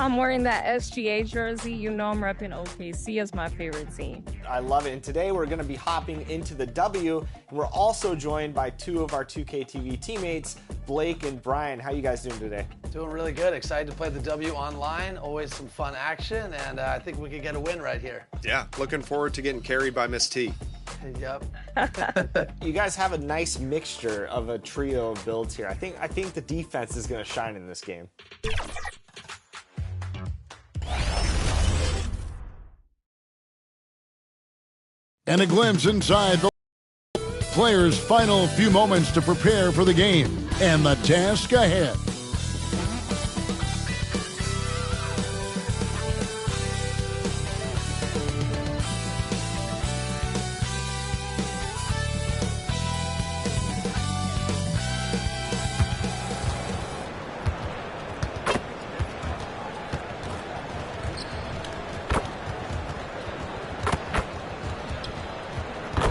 I'm wearing that SGA jersey. You know I'm repping OKC as my favorite team. I love it. And today we're going to be hopping into the W. And we're also joined by two of our 2K TV teammates, Blake and Brian. How you guys doing today? Doing really good. Excited to play the W online. Always some fun action, and I think we could get a win right here. Yeah, looking forward to getting carried by Miss T. Yep. You guys have a nice mixture of a trio of builds here. I think the defense is going to shine in this game. And a glimpse inside the players' final few moments to prepare for the game and the task ahead.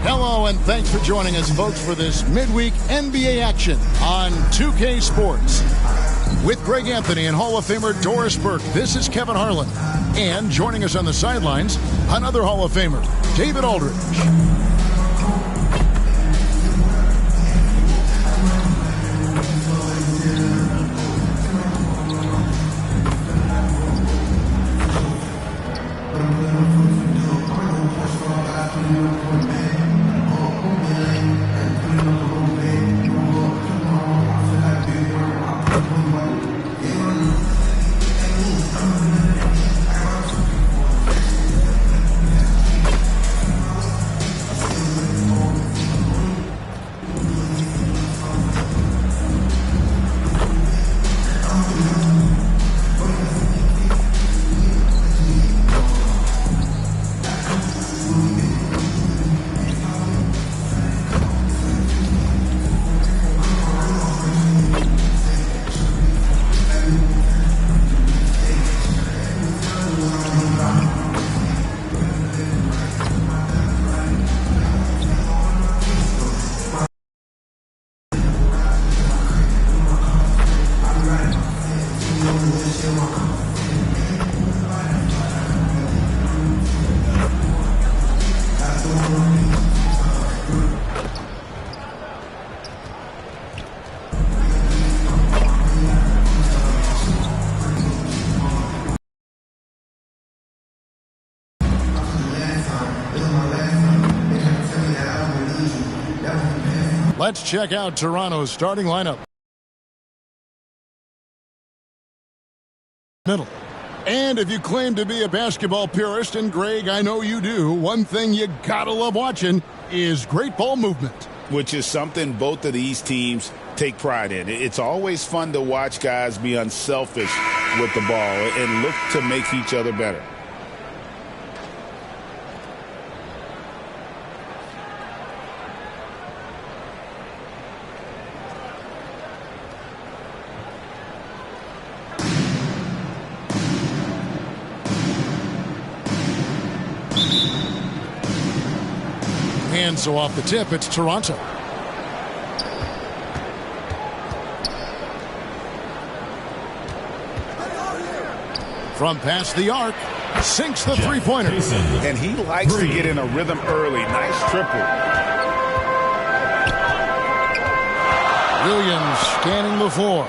Hello and thanks for joining us, folks, for this midweek NBA action on 2K Sports. With Greg Anthony and Hall of Famer Doris Burke, this is Kevin Harlan. And joining us on the sidelines, another Hall of Famer, David Aldridge. Let's check out Toronto's starting lineup. Middle. And if you claim to be a basketball purist, and Greg, I know you do, one thing you gotta love watching is great ball movement. Which is something both of these teams take pride in. It's always fun to watch guys be unselfish with the ball and look to make each other better. And so off the tip, it's Toronto. From past the arc, sinks the three-pointer. And he likes to get in a rhythm early. Nice triple. Williams scanning the floor.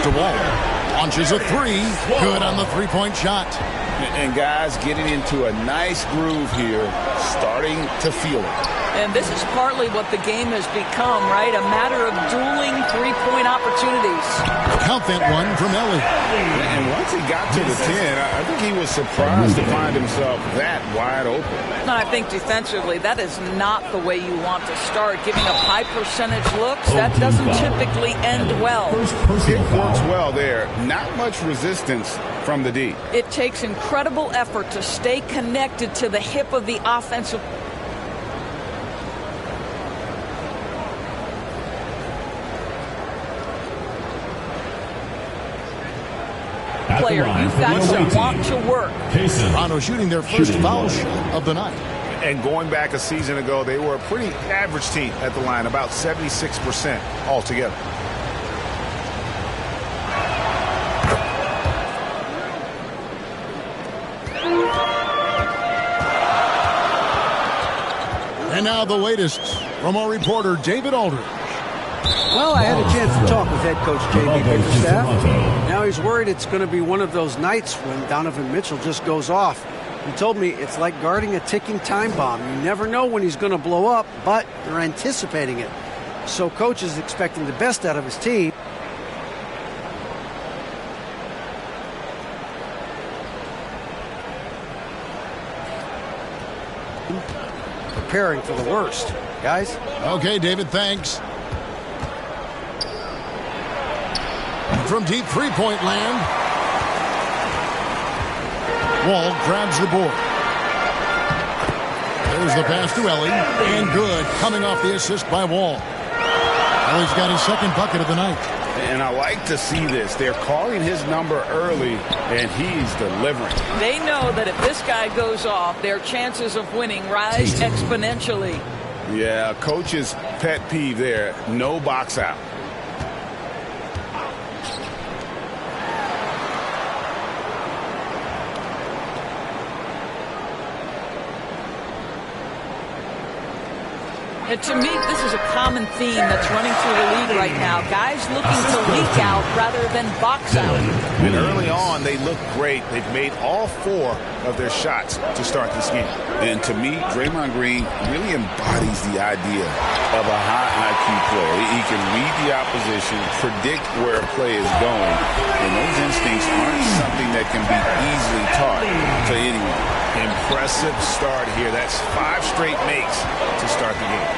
To Wall. Launches a three. Good on the three-point shot. And guys getting into a nice groove here, starting to feel it. And this is partly what the game has become, right? A matter of dueling three-point opportunities. Count that one from Ellie. And once he got to the 10, I think he was surprised to find himself that wide open. And I think defensively, that is not the way you want to start. Giving up high percentage looks, that doesn't typically end well. It works well there. Not much resistance from the D. It takes incredible effort to stay connected to the hip of the offensive. player. You've got to want to work. Toronto shooting their first foul shot of the night. And going back a season ago, they were a pretty average team at the line, about 76% altogether. And now the latest from our reporter, David Aldridge. Well, I had a chance to talk with head coach J.B. Bickerstaff. Now he's worried it's going to be one of those nights when Donovan Mitchell just goes off. He told me it's like guarding a ticking time bomb. You never know when he's going to blow up, but they're anticipating it. So coach is expecting the best out of his team. Preparing for the worst. Guys? Okay, David, thanks. From deep three-point land, Wall grabs the board. There's the pass to Ellie, and good, coming off the assist by Wall. Ellie's got his second bucket of the night. And I like to see this. They're calling his number early, and he's delivering. They know that if this guy goes off, their chances of winning rise exponentially. Yeah, coach's pet peeve there, no box out. And to me, this is a common theme that's running through the league right now. Guys looking to leak out rather than box out. And early on, they look great. They've made all 4 of their shots to start this game. And to me, Draymond Green really embodies the idea of a high IQ player. He can read the opposition, predict where a play is going, and those instincts aren't something that can be easily taught to anyone. Impressive start here. That's 5 straight makes to start the game.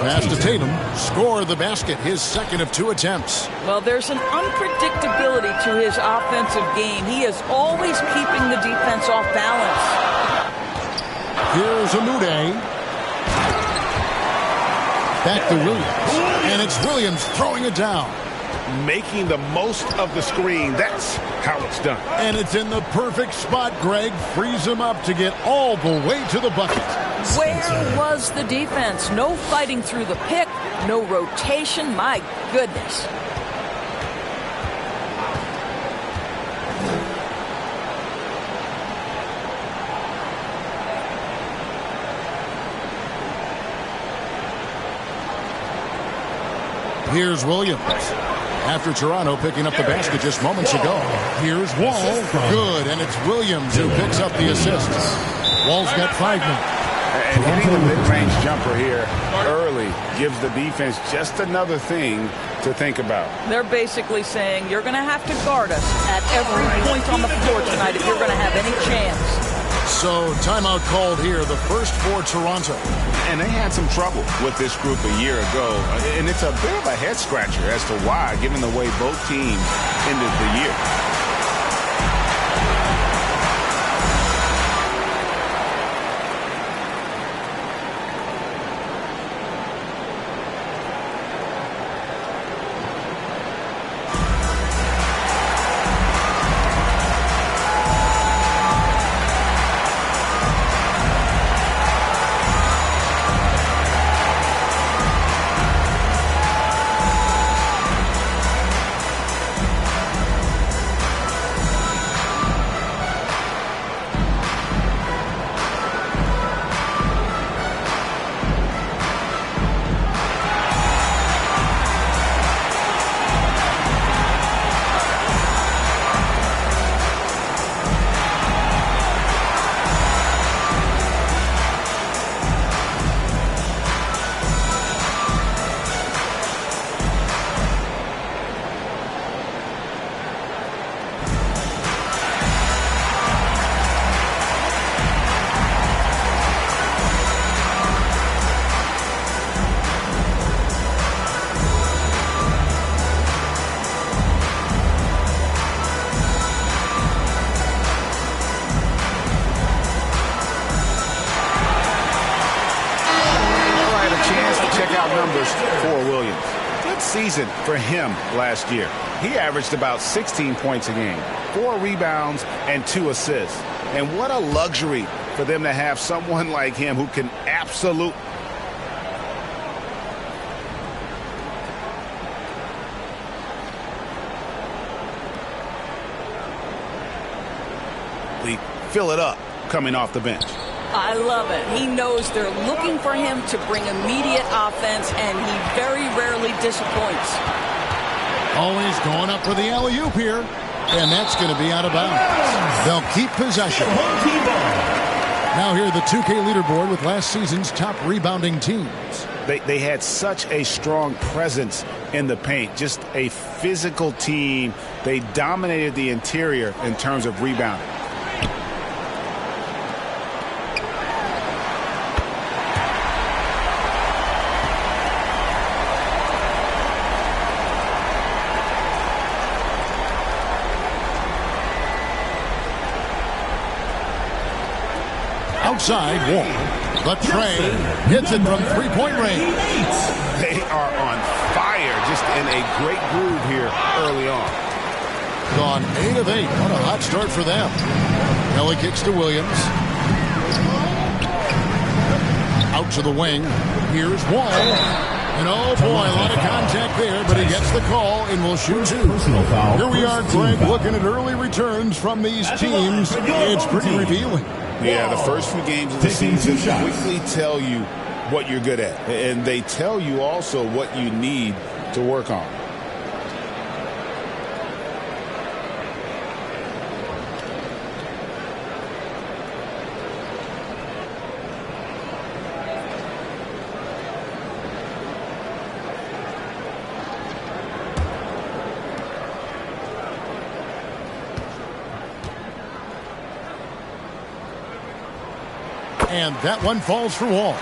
Pass to Tatum, score the basket, his second of 2 attempts. Well, there's an unpredictability to his offensive game. He is always keeping the defense off balance. Here's Amude. Back to Williams. And it's Williams throwing it down. Making the most of the screen. That's how it's done. And it's in the perfect spot. Greg frees him up to get all the way to the bucket. Where was the defense? No fighting through the pick, no rotation. My goodness. Here's Williams. After Toronto picking up the basket just moments ago. Here's Wall. Good, and it's Williams who picks up the assist. Wall's got 5 now. And hitting the mid-range jumper here early gives the defense just another thing to think about. They're basically saying you're going to have to guard us at every point on the floor tonight if you're going to have any chance. So timeout called here, the first for Toronto. And they had some trouble with this group a year ago. And it's a bit of a head-scratcher as to why, given the way both teams ended the year. season for him last year. He averaged about 16 points a game, 4 rebounds, and 2 assists. And what a luxury for them to have someone like him who can absolutely fill it up coming off the bench. I love it. He knows they're looking for him to bring immediate offense, and he very rarely disappoints. Always going up for the alley-oop here, and that's going to be out of bounds. They'll keep possession. Now here the 2K leaderboard with last season's top rebounding teams. They had such a strong presence in the paint, just a physical team. They dominated the interior in terms of rebounding. Outside, Wall. The tray hits it from three-point range. They are on fire, just in a great groove here early on. Gone 8 of 8. What a hot start for them. Kelly kicks to Williams. Out to the wing. Here's Wall. And oh boy, a lot of contact there, but he gets the call and will shoot 2. Here we are, Greg, looking at early returns from these teams. It's pretty revealing. Yeah, the first few games of the season quickly tell you what you're good at. And they tell you also what you need to work on. And that one falls for Wall.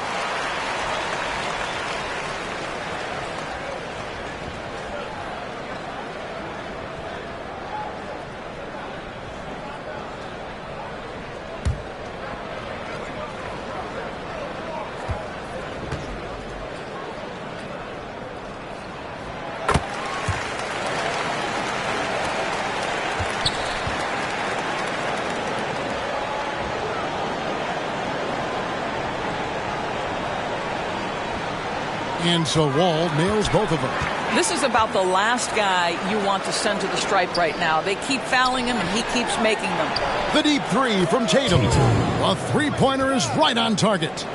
And so Wall nails both of them. This is about the last guy you want to send to the stripe right now. They keep fouling him, and he keeps making them. The deep 3 from Tatum. A three-pointer is right on target.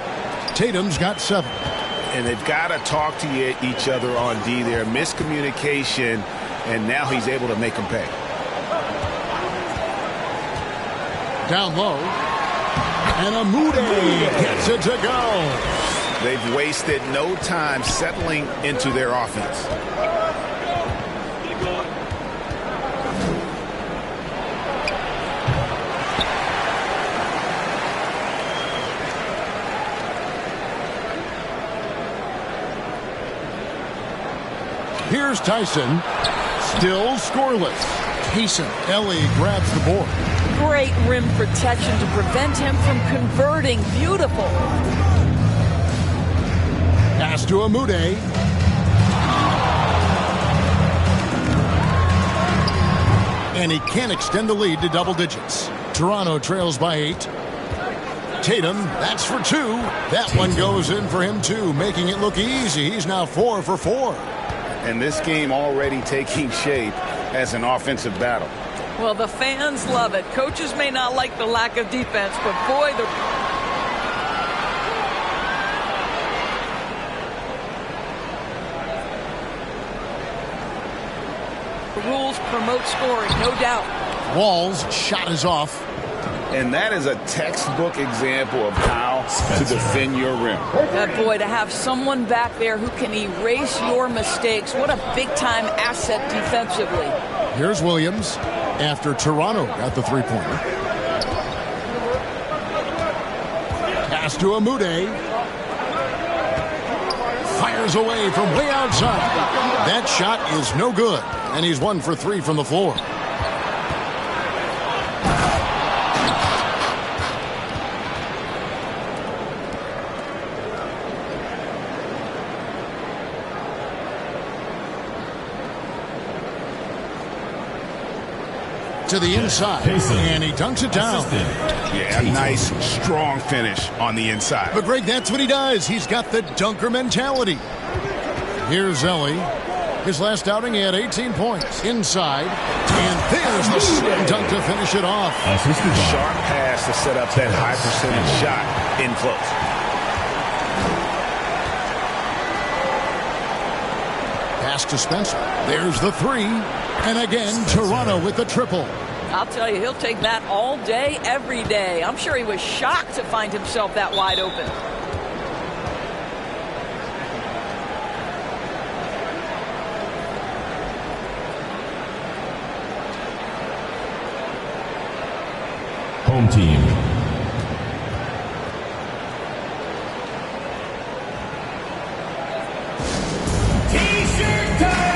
Tatum's got 7. And they've got to talk to each other on D there. Miscommunication, and now he's able to make them pay. Down low. And Amude gets it to go. They've wasted no time settling into their offense. Here's Tyson. Still scoreless. Payson. Ellie grabs the board. Great rim protection to prevent him from converting. Beautiful. Pass to Amude. And he can't extend the lead to double digits. Toronto trails by 8. Tatum, that's for 2. That one goes in for him too, making it look easy. He's now 4 for 4. And this game already taking shape as an offensive battle. Well, the fans love it. Coaches may not like the lack of defense, but boy, the rules promote scoring, no doubt. Wall's shot is off. And that is a textbook example of how to defend your rim. Boy, to have someone back there who can erase your mistakes, what a big-time asset defensively. Here's Williams after Toronto got the three-pointer. Pass to Amude. Fires away from way outside. That shot is no good, and he's 1 for 3 from the floor. to the inside, and he dunks it down. Yeah, a nice, strong finish on the inside. But Greg, that's what he does. He's got the dunker mentality. Here's Ellie. His last outing, he had 18 points. Inside, and there's the slam dunk to finish it off. Sharp pass to set up that high percentage shot in close. Pass to Spencer. There's the three. And again, Toronto with the triple. I'll tell you, he'll take that all day, every day. I'm sure he was shocked to find himself that wide open. Home team. T-shirt time!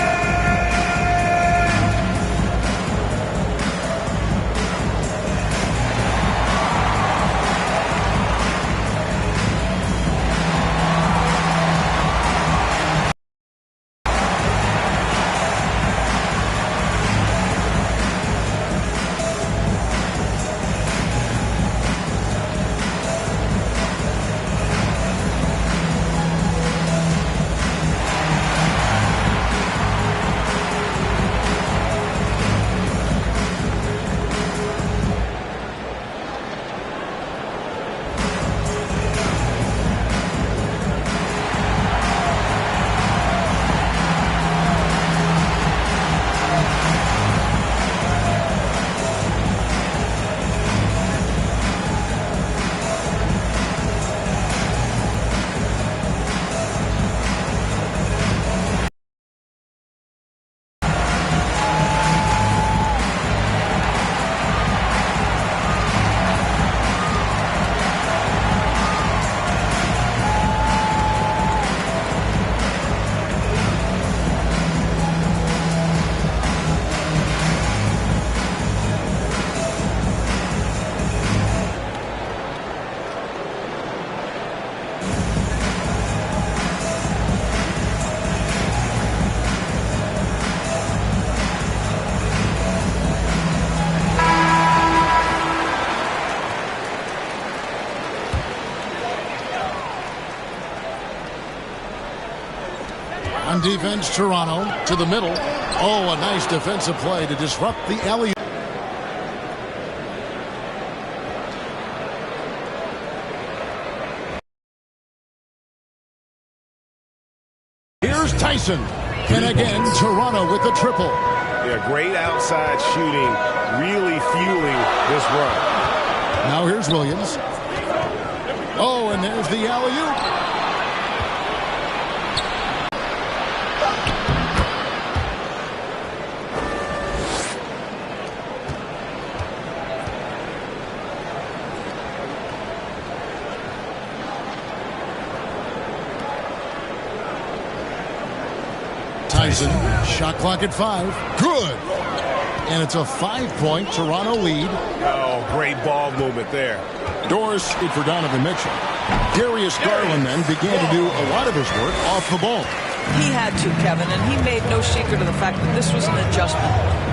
On defense, Toronto to the middle. Oh, a nice defensive play to disrupt the alley. Here's Tyson. And again, Toronto with the triple. Yeah, great outside shooting, really fueling this run. Now here's Williams. Oh, and there's the alley-oop. Tyson, shot clock at 5. Good. And it's a 5-point Toronto lead. Oh, great ball movement there. Doris for Donovan Mitchell. Darius Garland then began to do a lot of his work off the ball. He had to, Kevin, and he made no secret of the fact that this was an adjustment.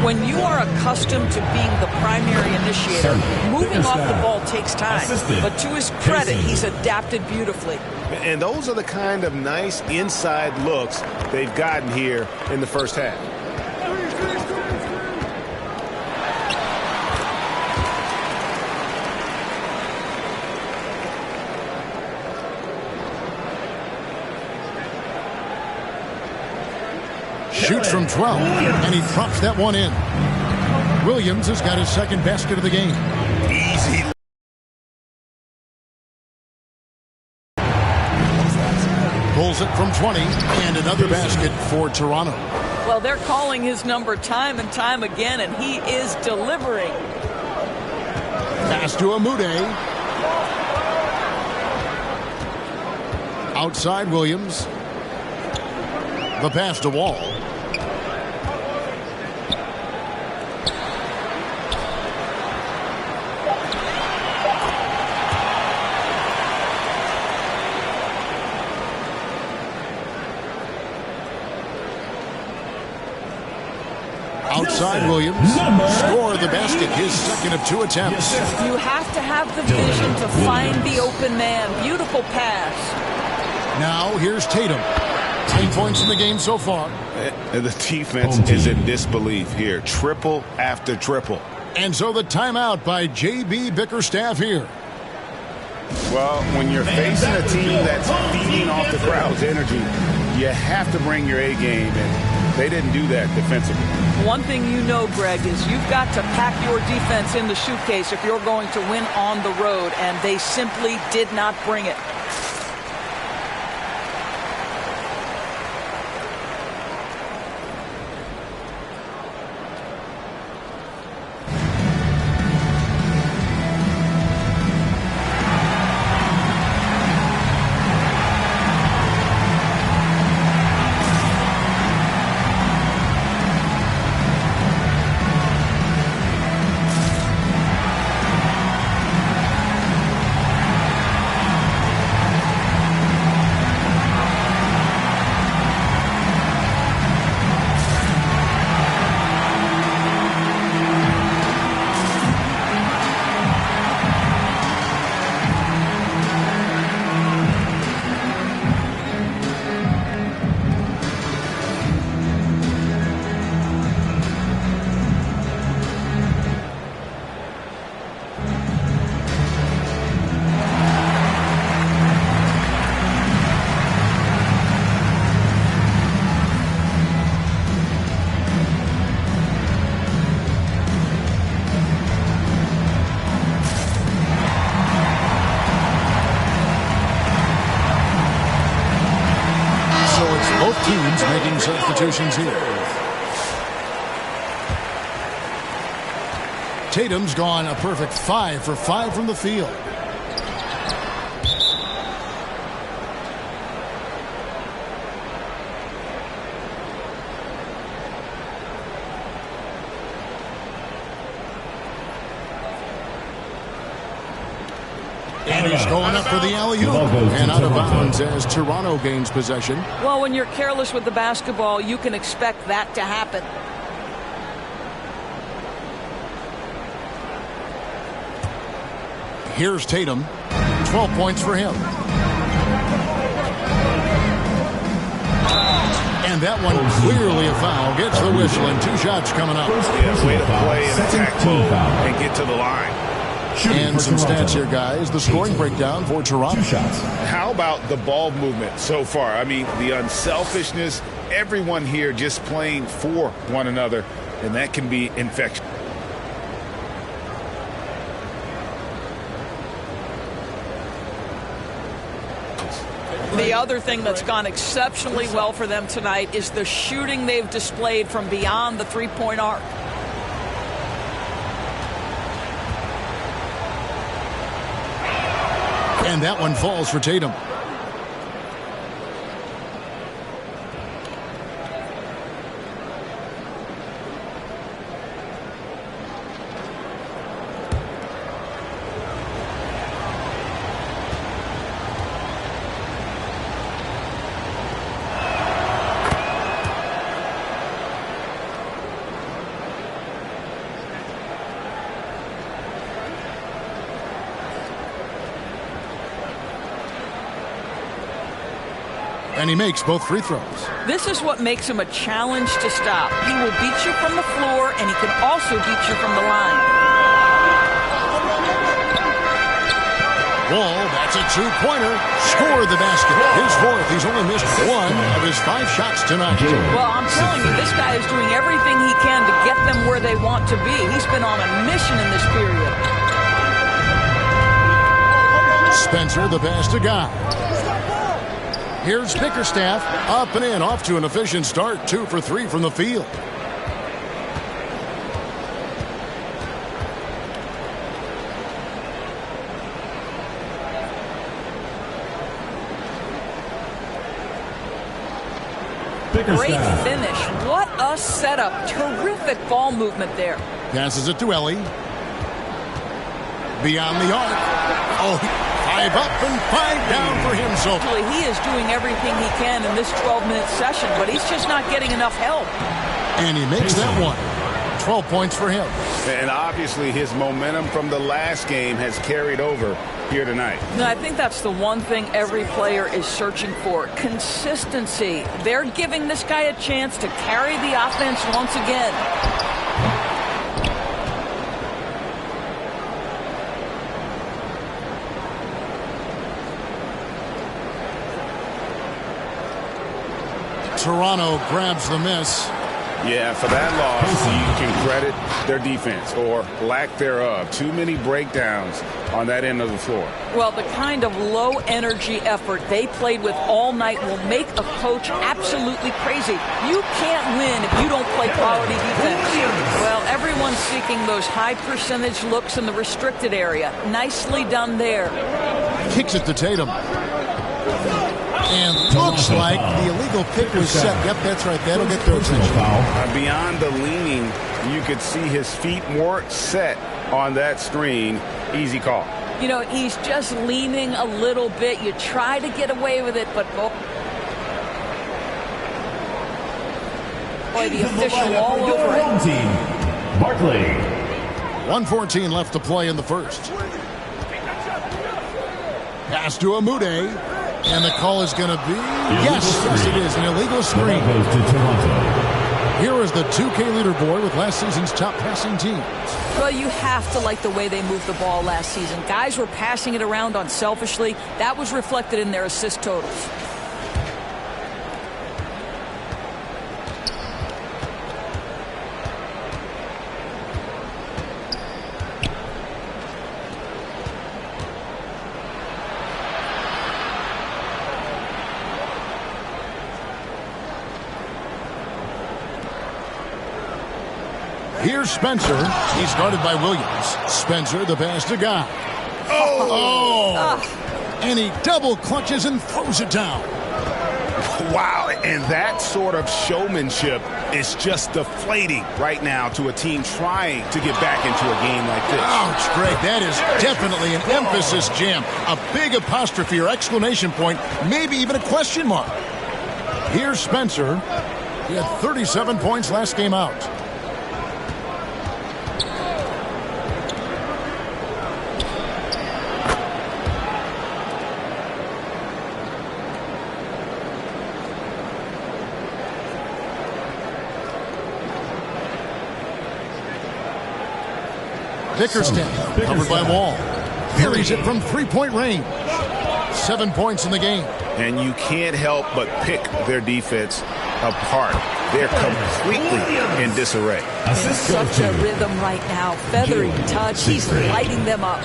When you are accustomed to being the primary initiator, moving off the ball takes time. But to his credit, he's adapted beautifully. And those are the kind of nice inside looks they've gotten here in the first half. Shoots from 12, and he drops that one in. Williams has got his second basket of the game. Easy. Pulls it from 20, and another basket for Toronto. Well, they're calling his number time and time again, and he is delivering. Pass to Amude. Outside Williams. The pass to Wall. Outside Williams. Score the basket. His second of 2 attempts. You have to have the vision to find the open man. Beautiful pass. Now here's Tatum. 10 points in the game so far. The defense is in disbelief here. Triple after triple. And so the timeout by J.B. Bickerstaff here. Well, when you're facing a team that's feeding off the crowd's energy, you have to bring your A game, and they didn't do that defensively. One thing you know, Greg, is you've got to pack your defense in the suitcase if you're going to win on the road, and they simply did not bring it. Both teams making substitutions here. Tatum's gone a perfect 5 for 5 from the field. And he's going up for the alley-oop. And out of bounds as Toronto gains possession. Well, when you're careless with the basketball, you can expect that to happen. Here's Tatum. 12 points for him. And that one clearly a foul. Gets the whistle and 2 shots coming up. Yeah, way to play and attack mode and get to the line. And some stats here, guys. The scoring breakdown for Toronto. How about the ball movement so far? I mean, the unselfishness, everyone here just playing for one another, and that can be infectious. The other thing that's gone exceptionally well for them tonight is the shooting they've displayed from beyond the three-point arc. And that one falls for Tatum. And he makes both free throws. This is what makes him a challenge to stop. He will beat you from the floor, and he can also beat you from the line. Wall, that's a 2-pointer. Scored the basket. His 4th. He's only missed 1 of his 5 shots tonight. Well, I'm telling you, this guy is doing everything he can to get them where they want to be. He's been on a mission in this period. Spencer, the pass to Guy. Here's Bickerstaff, up and in, off to an efficient start, 2 for 3 from the field. Great finish. What a setup. Terrific ball movement there. Passes it to Ellie. Beyond the arc. Oh, 5 up and 5 down for him. So he is doing everything he can in this 12-minute session, but he's just not getting enough help. And he makes that one. 12 points for him. And obviously his momentum from the last game has carried over here tonight. No, I think that's the one thing every player is searching for. Consistency. They're giving this guy a chance to carry the offense once again. Toronto grabs the miss. Yeah, for that loss, you can credit their defense or lack thereof. Too many breakdowns on that end of the floor. Well, the kind of low-energy effort they played with all night will make a coach absolutely crazy. You can't win if you don't play quality defense. Well, everyone's seeking those high-percentage looks in the restricted area. Nicely done there. Kicks it to Tatum. And looks like the illegal pick was set. Yep, that's right. That'll get their attention. Beyond the leaning, you could see his feet more set on that screen. Easy call. You know, he's just leaning a little bit. You try to get away with it, but boy, the official all over it. Team, Barkley. 1:14 left to play in the first. Pass to Amude. And the call is going to be, yes, it is, an illegal screen. Goes to Toronto. Here is the 2K leaderboard with last season's top passing teams. Well, you have to like the way they moved the ball last season. Guys were passing it around unselfishly. That was reflected in their assist totals. Here's Spencer. He's guarded by Williams. Spencer, the pass to Guy. And he double clutches and throws it down. Wow, and that sort of showmanship is just deflating right now to a team trying to get back into a game like this. Ouch, Greg, that is definitely an emphasis jam. A big apostrophe or exclamation point, maybe even a question mark. Here's Spencer. He had 37 points last game out. Bickerstaff, covered by Wall. Carries it from three-point range. 7 points in the game. And you can't help but pick their defense apart. They're completely in disarray. In such a rhythm right now. Feathery touch. He's lighting them up.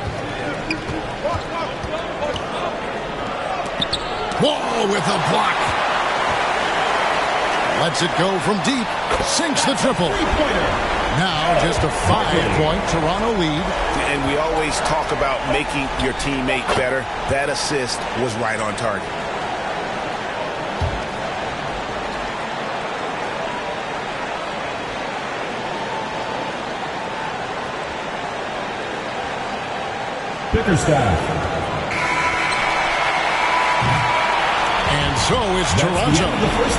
Wall with a block. Lets it go from deep. Sinks the triple. Now just a 5-point Toronto lead. And we always talk about making your teammate better. That assist was right on target. Bickerstaff. And so it's Toronto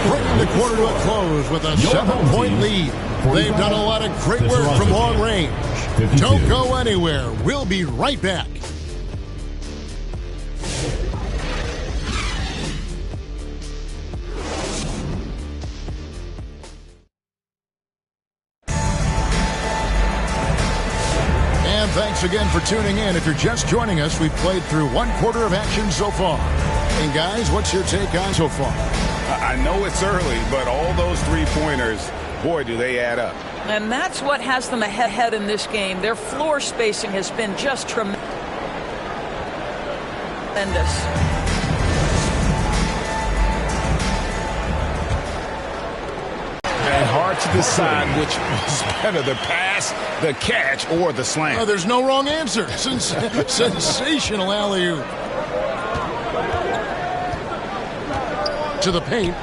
bringing the quarter to a close with a 7-point lead. They've done a lot of great work from long range. Don't go anywhere. We'll be right back. And thanks again for tuning in. If you're just joining us, we've played through one quarter of action so far. And guys, what's your take on so far? I know it's early, but all those three-pointers, boy, do they add up. And that's what has them ahead in this game. Their floor spacing has been just tremendous. And hard to decide which was better, the pass, the catch, or the slam. Oh, there's no wrong answer. Sensational alley-oop. To the paint.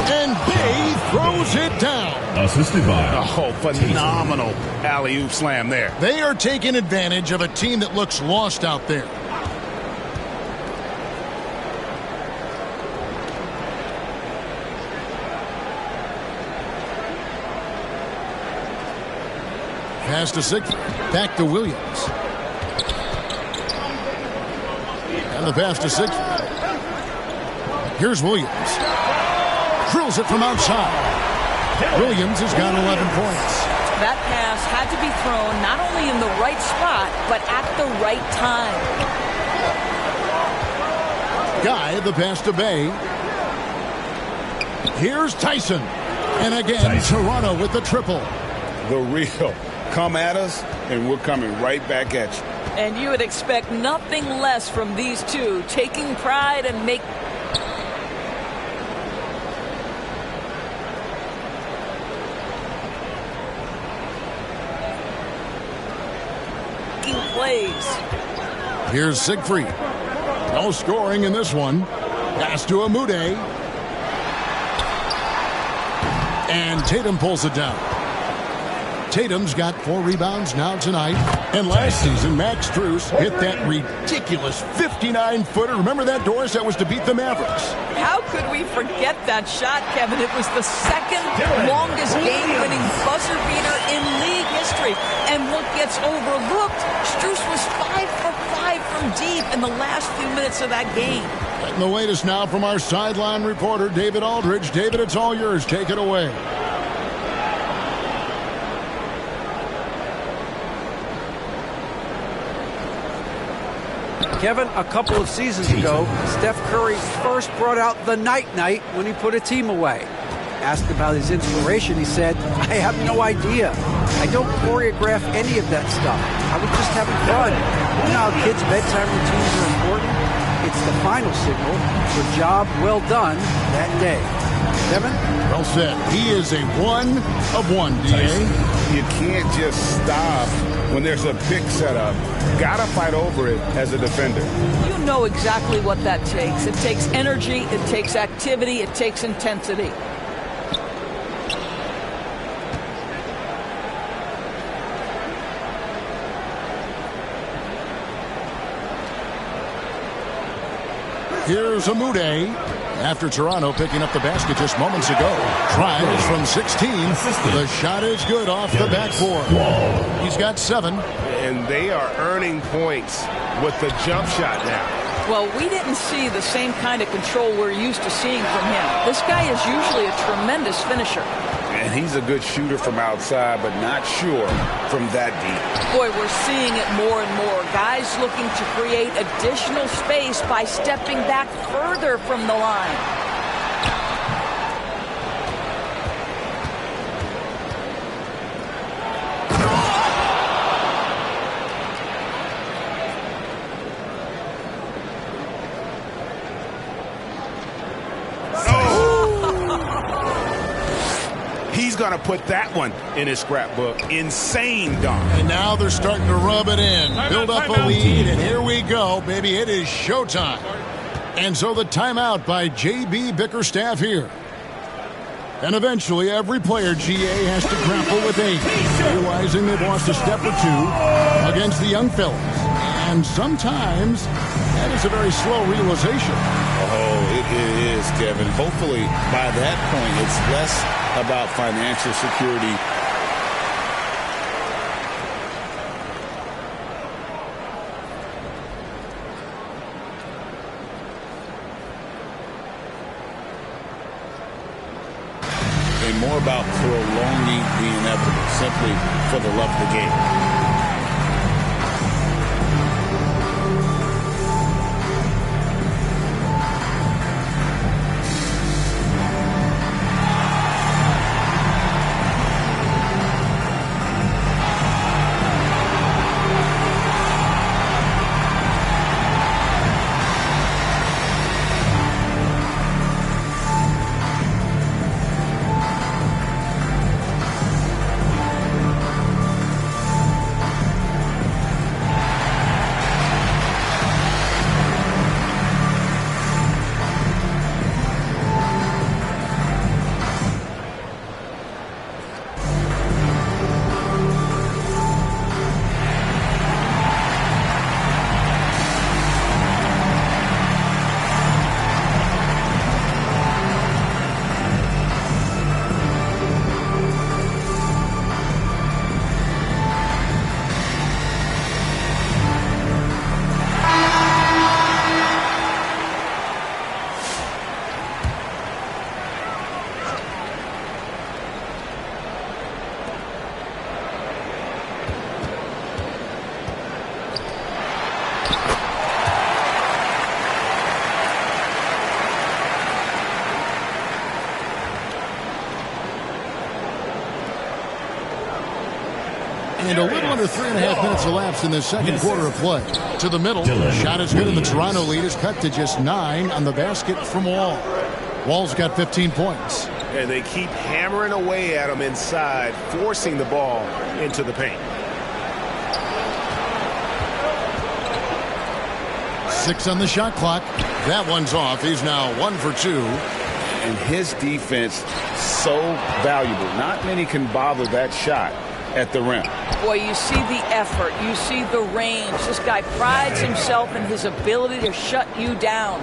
And Bay throws it down. Assisted by. Oh, phenomenal alley-oop slam there. They are taking advantage of a team that looks lost out there. Pass to Siegfried. Back to Williams. And the pass to Siegfried. Here's Williams. Drills it from outside. Williams has got 11 points. That pass had to be thrown not only in the right spot, but at the right time. Guy, the pass to Bay. Here's Tyson. And again, Toronto with the triple. The real. Come at us, and we're coming right back at you. And you would expect nothing less from these two, taking pride and making plays. Here's Siegfried. No scoring in this one. Pass to Amude. And Tatum pulls it down. Tatum's got 4 rebounds now tonight. And last season, Max Strus hit that ridiculous 59-footer. Remember that, Doris? That was to beat the Mavericks. How could we forget that shot, Kevin? It was the second longest game-winning buzzer beater in league history. And what gets overlooked, Strus was 5 for 5 from deep in the last few minutes of that game. And the latest now from our sideline reporter, David Aldridge. David, it's all yours. Take it away. Kevin, a couple of seasons ago, Steph Curry first brought out the night-night when he put a team away. Asked about his inspiration, he said, I have no idea. I don't choreograph any of that stuff. I was just having fun. You know how kids' bedtime routines are important? It's the final signal for a job well done that day. Kevin? Well said. He is a 1 of 1, D.A. You can't just stop when there's a pick set up. Gotta fight over it as a defender. You know exactly what that takes. It takes energy, it takes activity, it takes intensity. Here's Amude. After Toronto picking up the basket just moments ago. Tries from 16. The shot is good off the backboard. He's got 7. And they are earning points with the jump shot now. Well, we didn't see the same kind of control we're used to seeing from him. This guy is usually a tremendous finisher. And he's a good shooter from outside, but not sure from that deep. Boy, we're seeing it more and more. Guys looking to create additional space by stepping back further from the line. He's going to put that one in his scrapbook. Insane dunk. And now they're starting to rub it in. Build up a lead, and here we go, baby. It is showtime. And so the timeout by J.B. Bickerstaff here. And eventually every player, GA, has to grapple with age, realizing they've lost a step or two against the young fellas. And sometimes that is a very slow realization. Oh, it is, Kevin. Hopefully by that point it's less about financial security. And more about prolonging the inevitable, simply for the love of the game. And a little under 3.5 minutes elapsed in this second quarter of play. To the middle. Shot is good, and the Toronto lead is cut to just 9 on the basket from Wall. Wall's got 15 points. And they keep hammering away at him inside, forcing the ball into the paint. 6 on the shot clock. That one's off. He's now 1 for 2. And his defense, so valuable. Not many can bother that shot at the rim. Boy, you see the effort. You see the range. This guy prides himself in his ability to shut you down.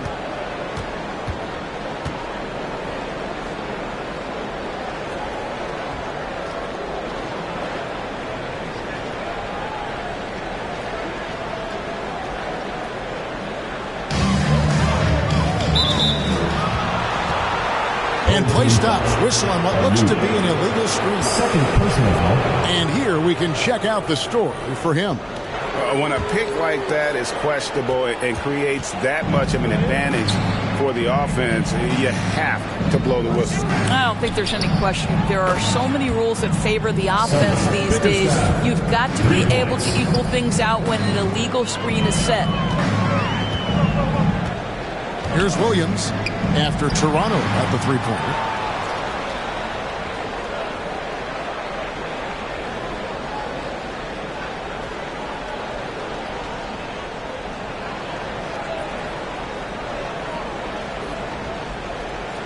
And play stops. Whistle on what looks to be an illegal screen. Second personal foul. And here we can check out the story for him. When a pick like that is questionable and creates that much of an advantage for the offense, you have to blow the whistle. I don't think there's any question. There are so many rules that favor the offense these days. You've got to be able to equal things out when an illegal screen is set. Here's Williams after Toronto at the three-pointer.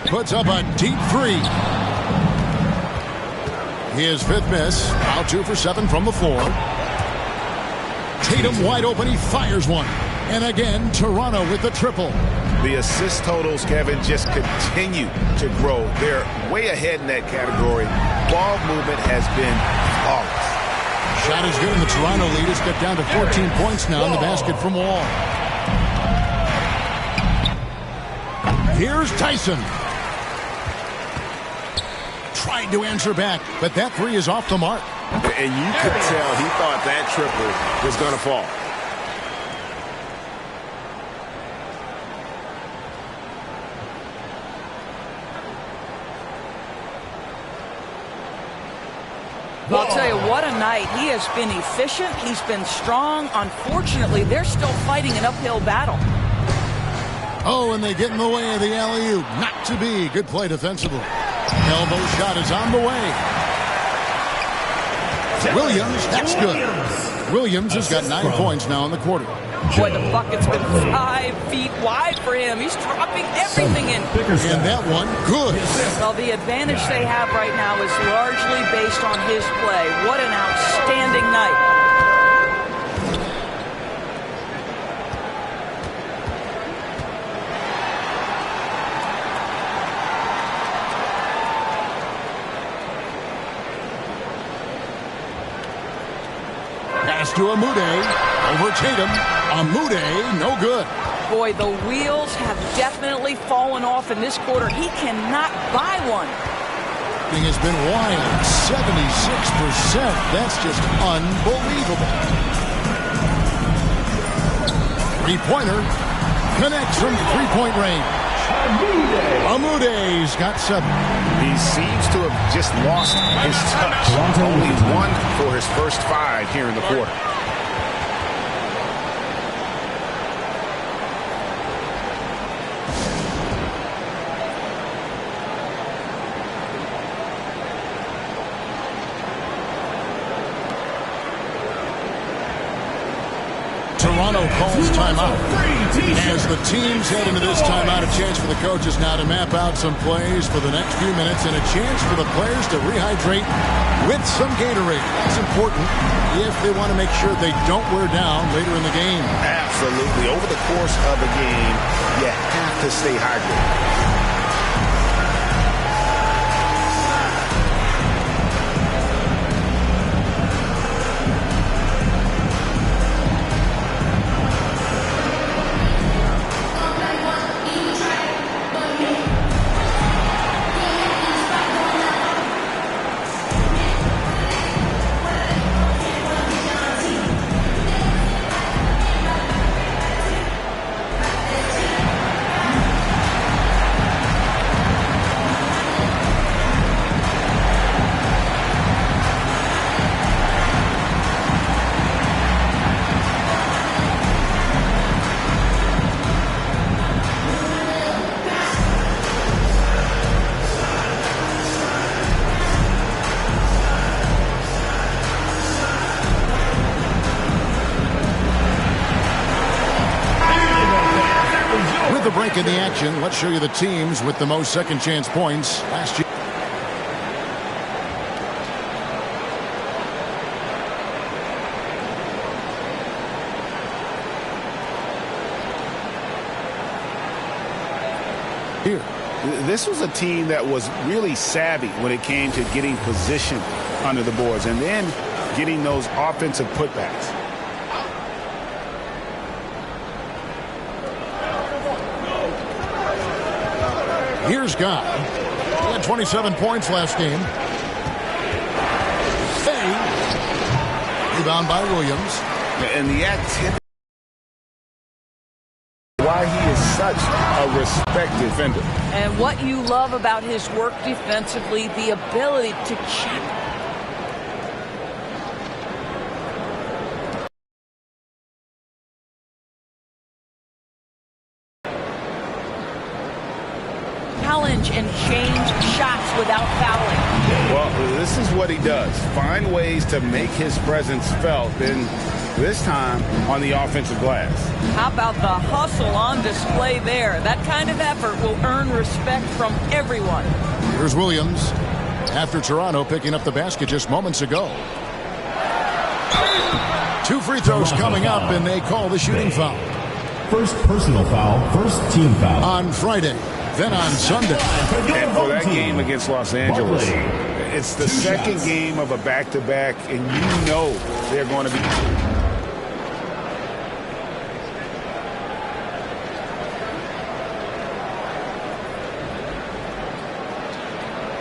Puts up a deep 3. His 5th miss. Now 2 for 7 from the floor. Tatum wide open. He fires one. And again, Toronto with the triple. The assist totals, Kevin, just continue to grow. They're way ahead in that category. Ball movement has been flawless. Shot is good, and the Toronto lead is cut down to 14 points now in the basket from Wall. Here's Tyson. Tried to answer back, but that 3 is off the mark. And you could tell he thought that triple was going to fall. Well, I'll tell you, what a night. He has been efficient. He's been strong. Unfortunately, they're still fighting an uphill battle. Oh, and they get in the way of the alley-oop. Not to be. Good play defensively. Elbow shot is on the way. Williams, that's good. Williams has got 9 points now in the quarter. Boy, the bucket's been 5 feet wide for him. He's dropping everything in. And that one, good. Well, the advantage they have right now is largely based on his play. What an outstanding night. Pass to Amude. Over Tatum. Amude, no good. Boy, the wheels have definitely fallen off in this quarter. He cannot buy one. Thing has been wild. 76%. That's just unbelievable. 3-pointer. Connects from 3-point range. Amude's got 7. He seems to have just lost his touch. Only 1 for his first 5 here in the quarter. Toronto calls timeout. As the teams head into this timeout, a chance for the coaches now to map out some plays for the next few minutes and a chance for the players to rehydrate with some Gatorade. That's important if they want to make sure they don't wear down later in the game. Absolutely. Over the course of a game, you have to stay hydrated. break in the action. Let's show you the teams with the most second chance points last year. Here. This was a team that was really savvy when it came to getting position under the boards and then getting those offensive putbacks. Here's Guy. He had 27 points last game. Rebound by Williams. And the activity. Why he is such a respected defender. And what you love about his work defensively, the ability to check. Challenge and change shots without fouling. Well, this is what he does. Find ways to make his presence felt, and this time on the offensive glass. How about the hustle on display there? That kind of effort will earn respect from everyone. Here's Williams after Toronto picking up the basket just moments ago. 2 free throws coming up, and they call the shooting foul. First personal foul, first team foul. On Friday, then on Sunday. And for that game against Los Angeles, it's the second game of a back-to-back, and you know they're going to be...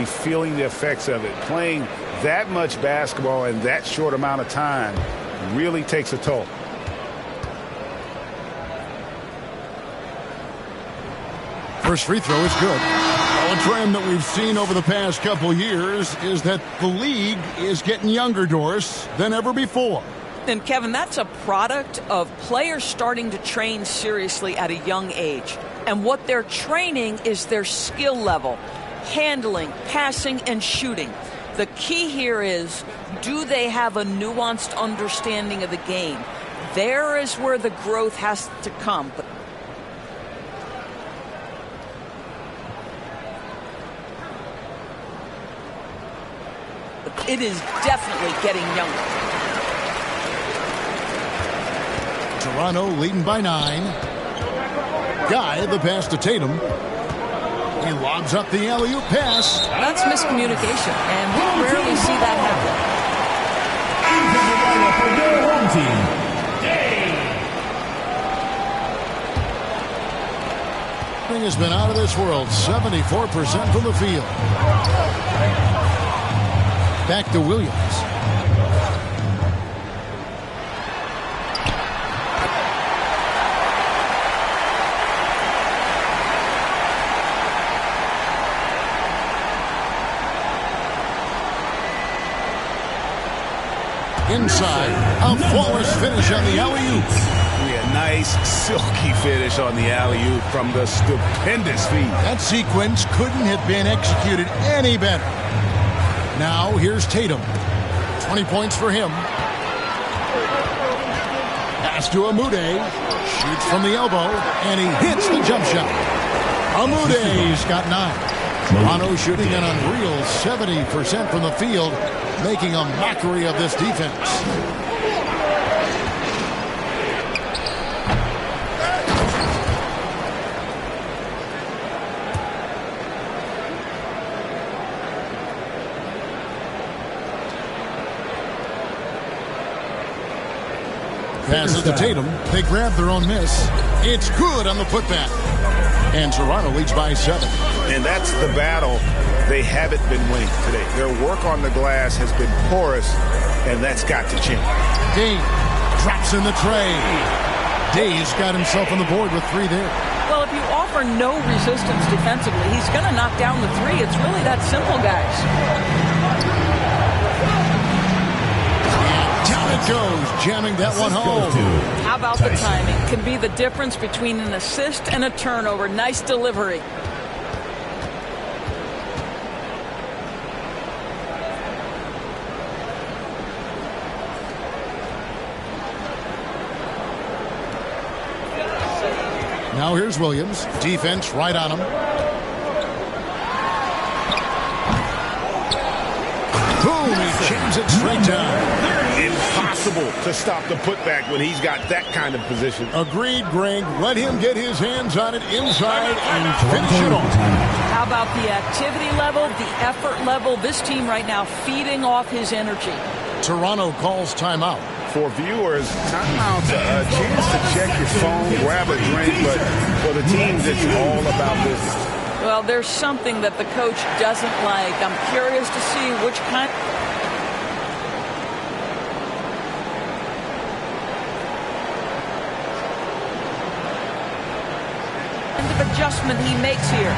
feeling the effects of it. Playing that much basketball in that short amount of time really takes a toll. First free throw is good. Well, a trend that we've seen over the past couple years is that the league is getting younger, Doris, than ever before. And Kevin, that's a product of players starting to train seriously at a young age. And what they're training is their skill level. Handling, passing, and shooting. The key here is, do they have a nuanced understanding of the game? There is where the growth has to come. But it is definitely getting younger. Toronto leading by 9. Guy, the pass to Tatum. He lobs up the alley-oop pass. That's miscommunication, and we rarely see that happen. Thing has been out of this world. 74% from the field. Back to Williams. Inside, a flawless finish on the alley-oop. A nice, silky finish on the alley-oop from the stupendous feed. That sequence couldn't have been executed any better. Now, here's Tatum. 20 points for him. Pass to Amude. Shoots from the elbow, and he hits the jump shot. Amude's got 9. Toronto shooting an unreal 70% from the field, making a mockery of this defense. Passes to Tatum. They grab their own miss. It's good on the putback. And Toronto leads by 7. And that's the battle they haven't been winning today. Their work on the glass has been porous, and that's got to change. Day drops in the tray. Day's got himself on the board with 3 there. Well, if you offer no resistance defensively, he's going to knock down the 3. It's really that simple, guys. Down it goes, jamming that one home. How about the timing? Can be the difference between an assist and a turnover. Nice delivery. Now here's Williams. Defense right on him. Boom, he jams it straight down. Impossible to stop the putback when he's got that kind of position. Agreed, Greg. Let him get his hands on it inside and finish it off. How about the activity level, the effort level? This team right now feeding off his energy. Toronto calls timeout. For viewers, timeout's a chance to check your phone, grab a drink, but for the teams, it's all about business. Well, there's something that the coach doesn't like. I'm curious to see which kind of adjustment he makes here.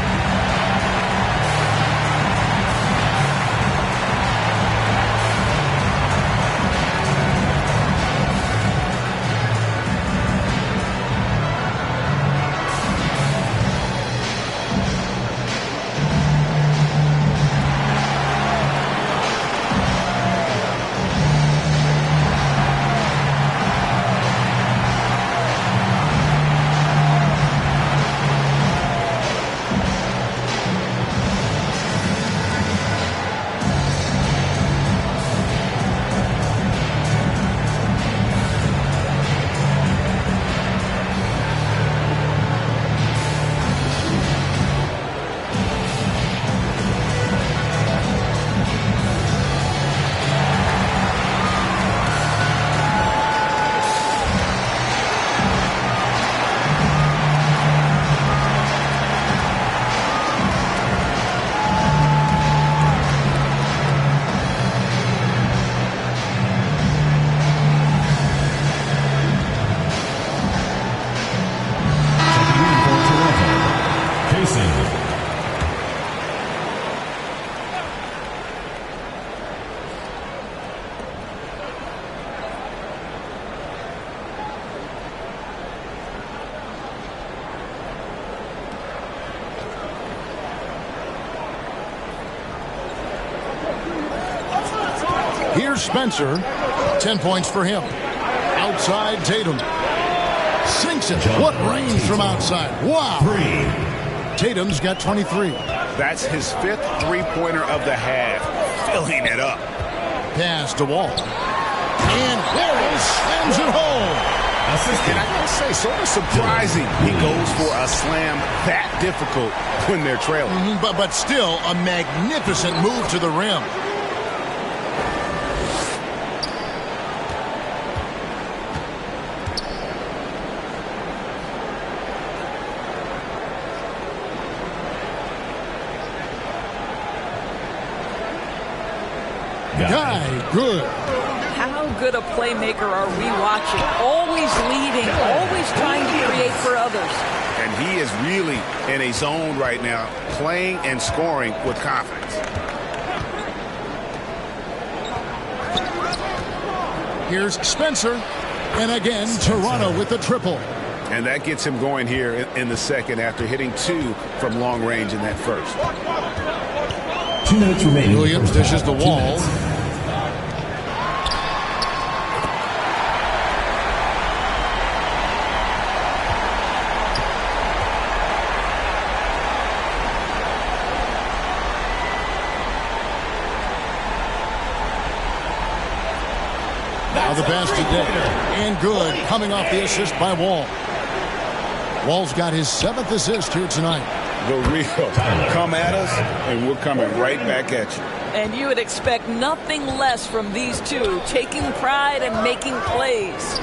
Here's Spencer. 10 points for him. Outside Tatum. Sinks it. What range from outside. Wow. Tatum's got 23. That's his 5th three-pointer of the half. Filling it up. Pass to Wall. And Wall slams it home. And I gotta say, sort of surprising he goes for a slam that difficult when they're trailing. But still a magnificent move to the rim. Guy, good. How good a playmaker are we watching? Always leading, always trying to create for others. And he is really in a zone right now, playing and scoring with confidence. Here's Spencer. And again, Toronto with the triple. And that gets him going here in the second after hitting 2 from long range in that first. 2 minutes remaining. Williams dishes the Wall. Now the pass to Day. And good, coming off the assist by Wall. Wall's got his 7th assist here tonight. The real. Come at us, and we're coming right back at you. And you would expect nothing less from these two, taking pride and making plays.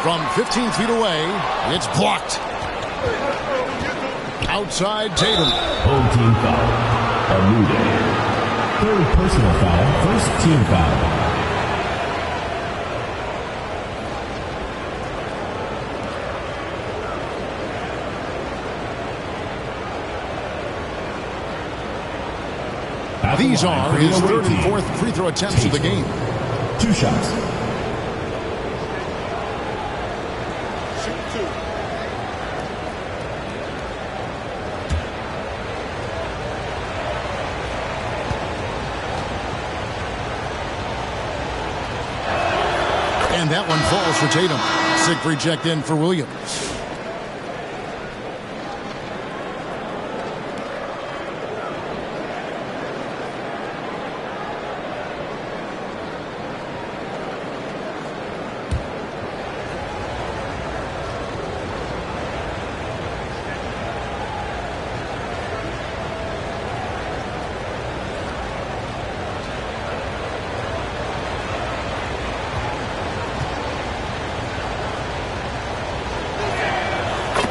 From 15 feet away, it's blocked. Outside Tatum. Home team foul. Amude. 3rd personal foul. 1st team foul. These are his 3rd and 4th free throw attempts of the game. 2 shots. And that one falls for Tatum. Siegfried checked in for Williams.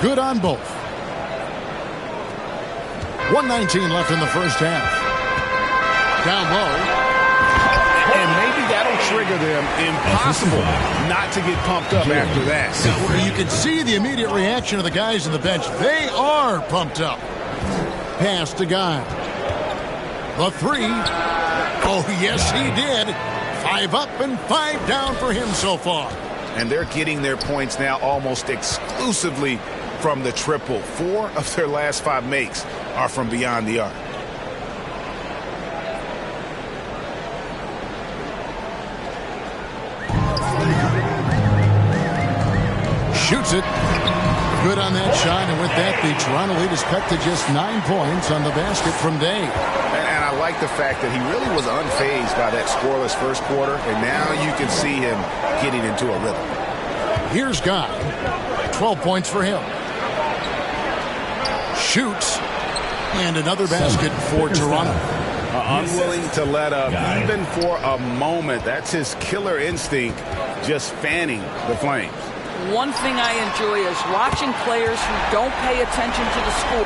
Good on both. 1:19 left in the first half. Down low. And maybe that'll trigger them. Impossible not to get pumped up after that. You can see the immediate reaction of the guys on the bench. They are pumped up. Pass to Guy. The three. Oh, yes, he did. 5 up and 5 down for him so far. And they're getting their points now almost exclusively from the triple. 4 of their last 5 makes are from beyond the arc. Shoots it. Good on that shot, and with that, the Toronto lead is cut to just 9 points on the basket from Day. And I like the fact that he really was unfazed by that scoreless first quarter, and now you can see him getting into a rhythm. Here's Guy. 12 points for him. Shoots. And another basket for Toronto. Unwilling to let up even for a moment. That's his killer instinct, just fanning the flames. One thing I enjoy is watching players who don't pay attention to the score.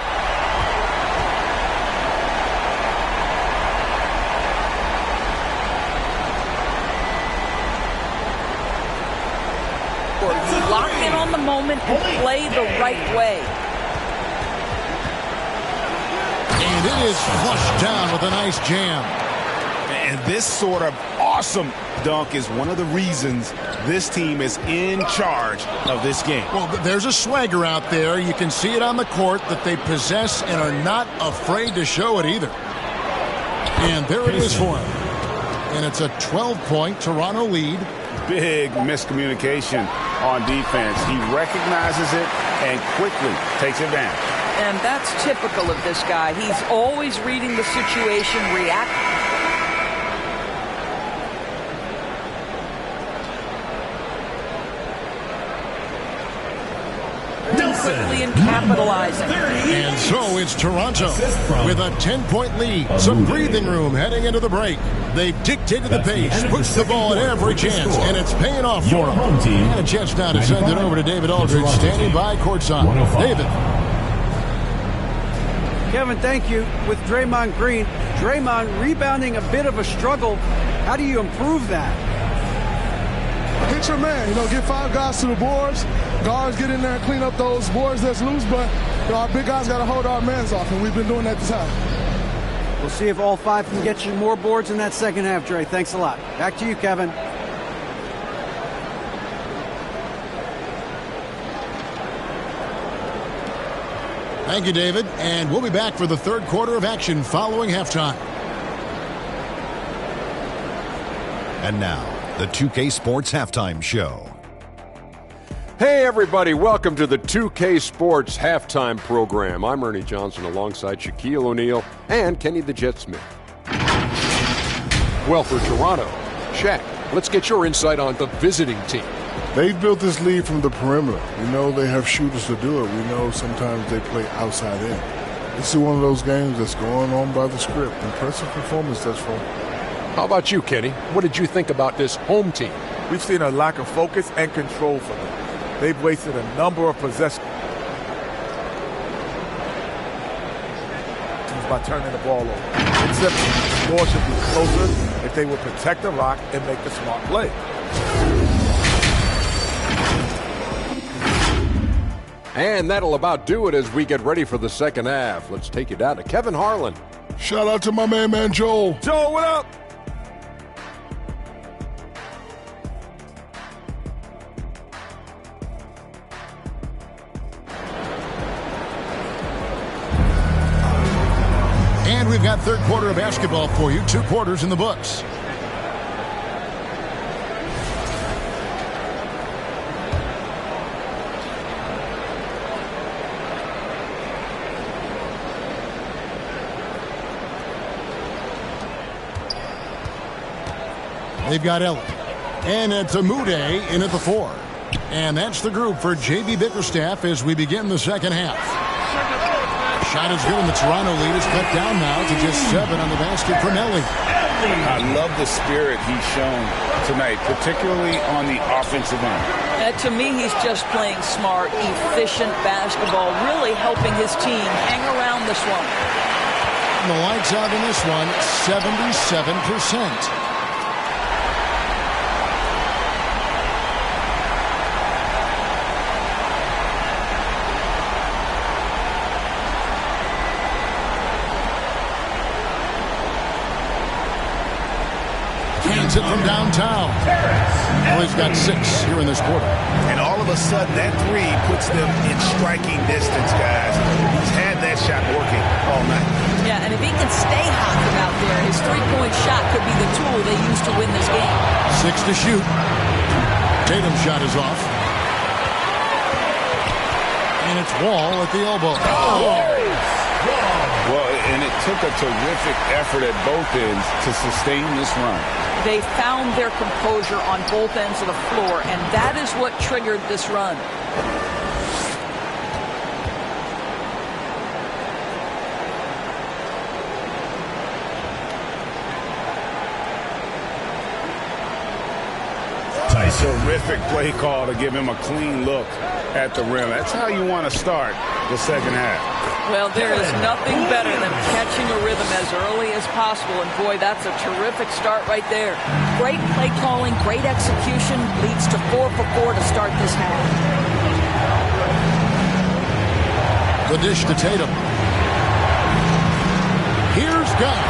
You lock in on the moment and play the right way. And it is flushed down with a nice jam. And this sort of awesome dunk is one of the reasons this team is in charge of this game. Well, there's a swagger out there. You can see it on the court that they possess and are not afraid to show it either. And there it is for him. And it's a 12-point Toronto lead. Big miscommunication on defense. He recognizes it and quickly takes it down. And that's typical of this guy. He's always reading the situation, reacting. Quickly and capitalizing. And so it's Toronto with a 10-point lead. Some breathing room heading into the break. They've dictated the pace, pushed the ball at every chance, and it's paying off for them. And a chance now to send it over to David Aldridge, standing by courtside. David. Kevin, thank you. With Draymond Green, Draymond rebounding a bit of a struggle. How do you improve that? Hit your man, get 5 guys to the boards. Guards get in there and clean up those boards that's loose, but our big guys got to hold our mans off, and we've been doing that this half. We'll see if all 5 can get you more boards in that second half, Dre. Thanks a lot. Back to you, Kevin. Thank you, David. And we'll be back for the third quarter of action following halftime. And now, the 2K Sports Halftime Show. Hey everybody, welcome to the 2K Sports Halftime Program. I'm Ernie Johnson alongside Shaquille O'Neal and Kenny the Jet Smith. Well, for Toronto, Shaq, let's get your insight on the visiting team. They've built this lead from the perimeter. We know they have shooters to do it. We know sometimes they play outside in. This is one of those games that's going on by the script. Impressive performance thus far. How about you, Kenny? What did you think about this home team? We've seen a lack of focus and control from them. They've wasted a number of possessions by turning the ball over. It's simple. The score should be closer if they would protect the rock and make the smart play. And that'll about do it as we get ready for the second half. Let's take you down to Kevin Harlan. Shout out to my man Joel. Joel, what up? And we've got third quarter of basketball for you. 2 quarters in the books. They've got Ellie. And it's Amude in at the 4. And that's the group for J.B. Bickerstaff as we begin the second half. Shot is good, and the Toronto lead is cut down now to just 7 on the basket from Ellie. I love the spirit he's shown tonight, particularly on the offensive end. To me, he's just playing smart, efficient basketball, really helping his team hang around this one. And the lights out in this one, 77%. It from downtown. Well, he's got 6 here in this quarter. And all of a sudden, that 3 puts them in striking distance, guys. He's had that shot working all night. Yeah, and if he can stay hot from out there, his three-point shot could be the tool they use to win this game. 6 to shoot. Tatum's shot is off. And it's Wall at the elbow. Well, and it took a terrific effort at both ends to sustain this run. They found their composure on both ends of the floor, and that is what triggered this run. Terrific play call to give him a clean look at the rim. That's how you want to start the second half. Well, there is nothing better than catching a rhythm as early as possible, and boy, that's a terrific start right there. Great play calling, great execution, leads to 4 for 4 to start this half. The dish to Tatum. Here's Gunn.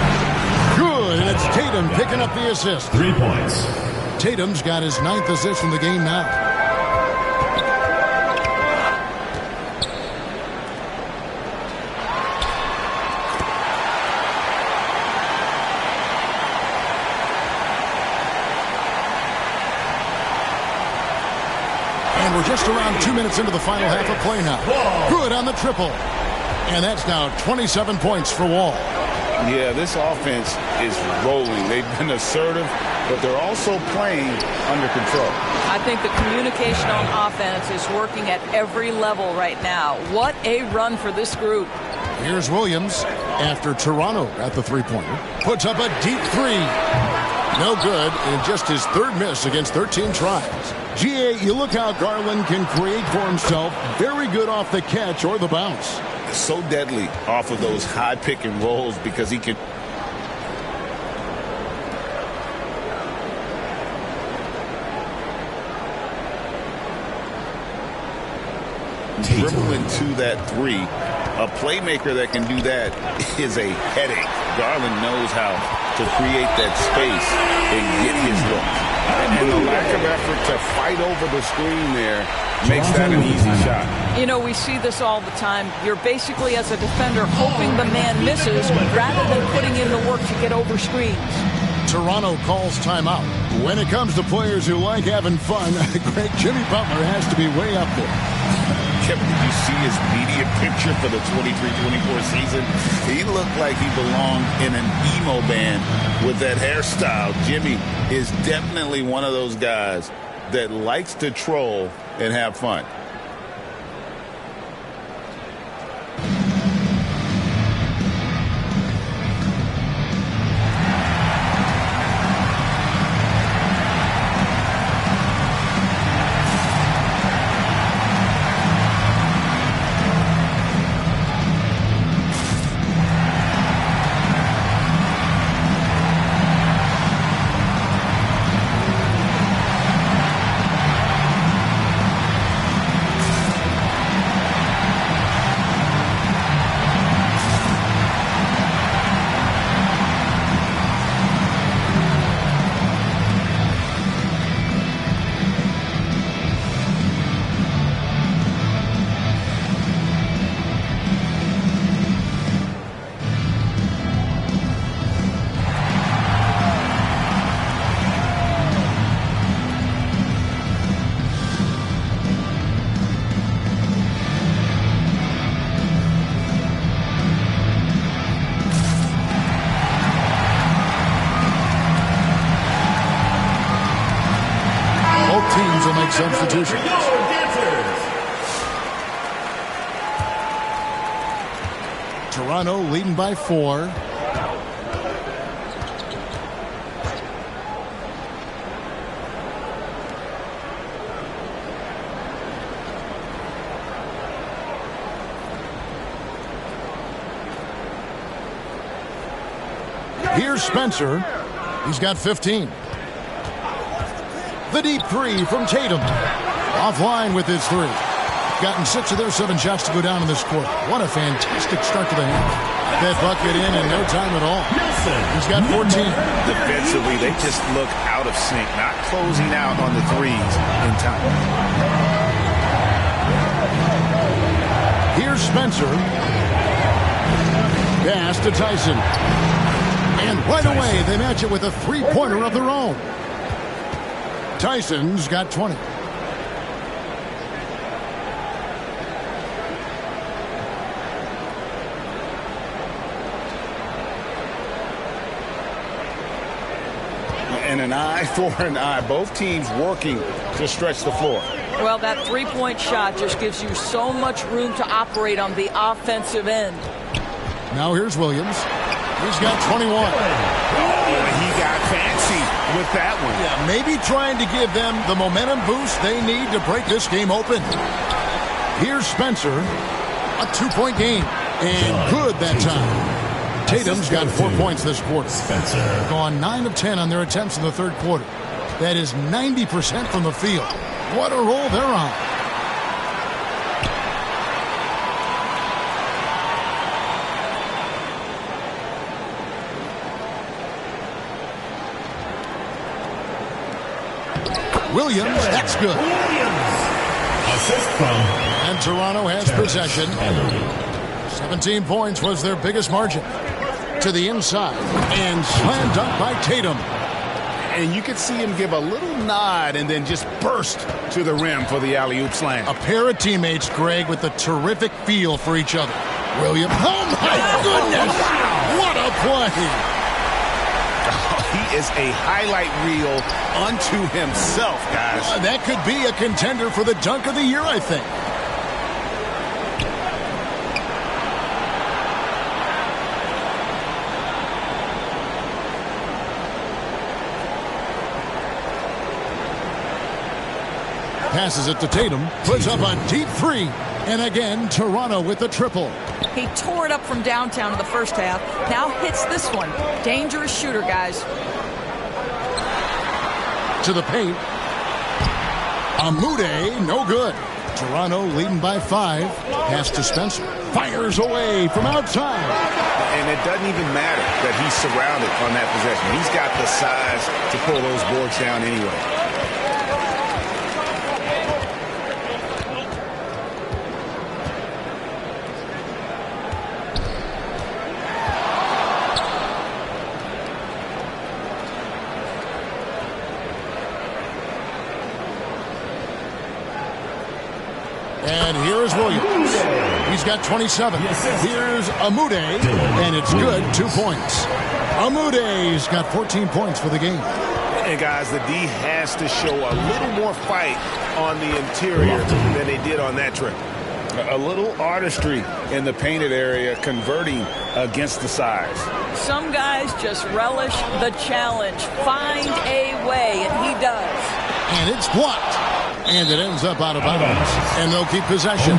Good, and it's Tatum picking up the assist. 3 points. Tatum's got his 9th assist in the game now. And we're just around 2 minutes into the final half of play now. Good on the triple. And that's now 27 points for Wall. Yeah, this offense is rolling. They've been assertive, but they're also playing under control. I think the communication on offense is working at every level right now. What a run for this group. Here's Williams after Toronto at the three-pointer. Puts up a deep 3. No good, and just his 3rd miss against 13 tries. GA, you look how Garland can create for himself. Very good off the catch or the bounce. So deadly off of those high pick and rolls because he can dribble into that 3. A playmaker that can do that is a headache. Garland knows how to create that space and get his look. And the lack of effort to fight over the screen there makes that an easy shot. You know, we see this all the time. You're basically, as a defender, hoping the man misses rather than putting in the work to get over screens. Toronto calls timeout. When it comes to players who like having fun, great Jimmy Butler has to be way up there. Kevin, did you see his media picture for the 23-24 season? He looked like he belonged in an emo band with that hairstyle. Jimmy is definitely one of those guys that likes to troll and have fun. make substitutions. Toronto leading by 4. Here's Spencer. He's got 15. The deep 3 from Tatum. Offline with his 3. Gotten 6 of their 7 shots to go down in this quarter. What a fantastic start to the half. That bucket in no time at all. He's got 14. Defensively, they just look out of sync, not closing out on the threes in time. Here's Spencer. Pass to Tyson. And right away, they match it with a 3-pointer of their own. Tyson's got 20. And an eye for an eye. Both teams working to stretch the floor. Well, that 3-point shot just gives you so much room to operate on the offensive end. Now here's Williams. He's got 21. Oh, he got fancy with that one. Yeah, maybe trying to give them the momentum boost they need to break this game open. Here's Spencer. A 2-point game. And good that time. Tatum's got 4 points this quarter. Spencer. Gone 9 of 10 on their attempts in the third quarter. That is 90% from the field. What a roll they're on. Williams, that's good. Assist from. And Toronto has possession. 17 points was their biggest margin. To the inside. And slam dunk by Tatum. And you could see him give a little nod and then just burst to the rim for the alley-oop slam. A pair of teammates, Greg, with a terrific feel for each other. Williams. Oh, my goodness. What a play. He is a highlight reel unto himself, guys. That could be a contender for the dunk of the year, I think. Passes it to Tatum, puts up a deep 3, and again, Toronto with the triple. He tore it up from downtown in the first half, now hits this one. Dangerous shooter, guys. To the paint. Amude, no good. Toronto leading by 5. Pass to Spencer. Fires away from outside. And it doesn't even matter that he's surrounded on that possession. He's got the size to pull those boards down anyway. And here is Williams. He's got 27. Here's Amude, and it's good, 2 points. Amude's got 14 points for the game. And guys, the D has to show a little more fight on the interior than they did on that trip. A little artistry in the painted area, converting against the size. Some guys just relish the challenge. Find a way, and he does. And it's blocked. And it ends up out of bounds. And they'll keep possession.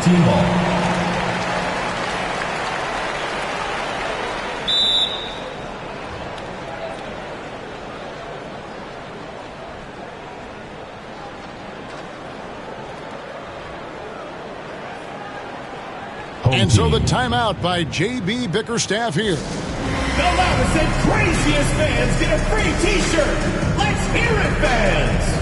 And so the timeout by J.B. Bickerstaff here. The loudest and craziest fans get a free T-shirt. Let's hear it, fans.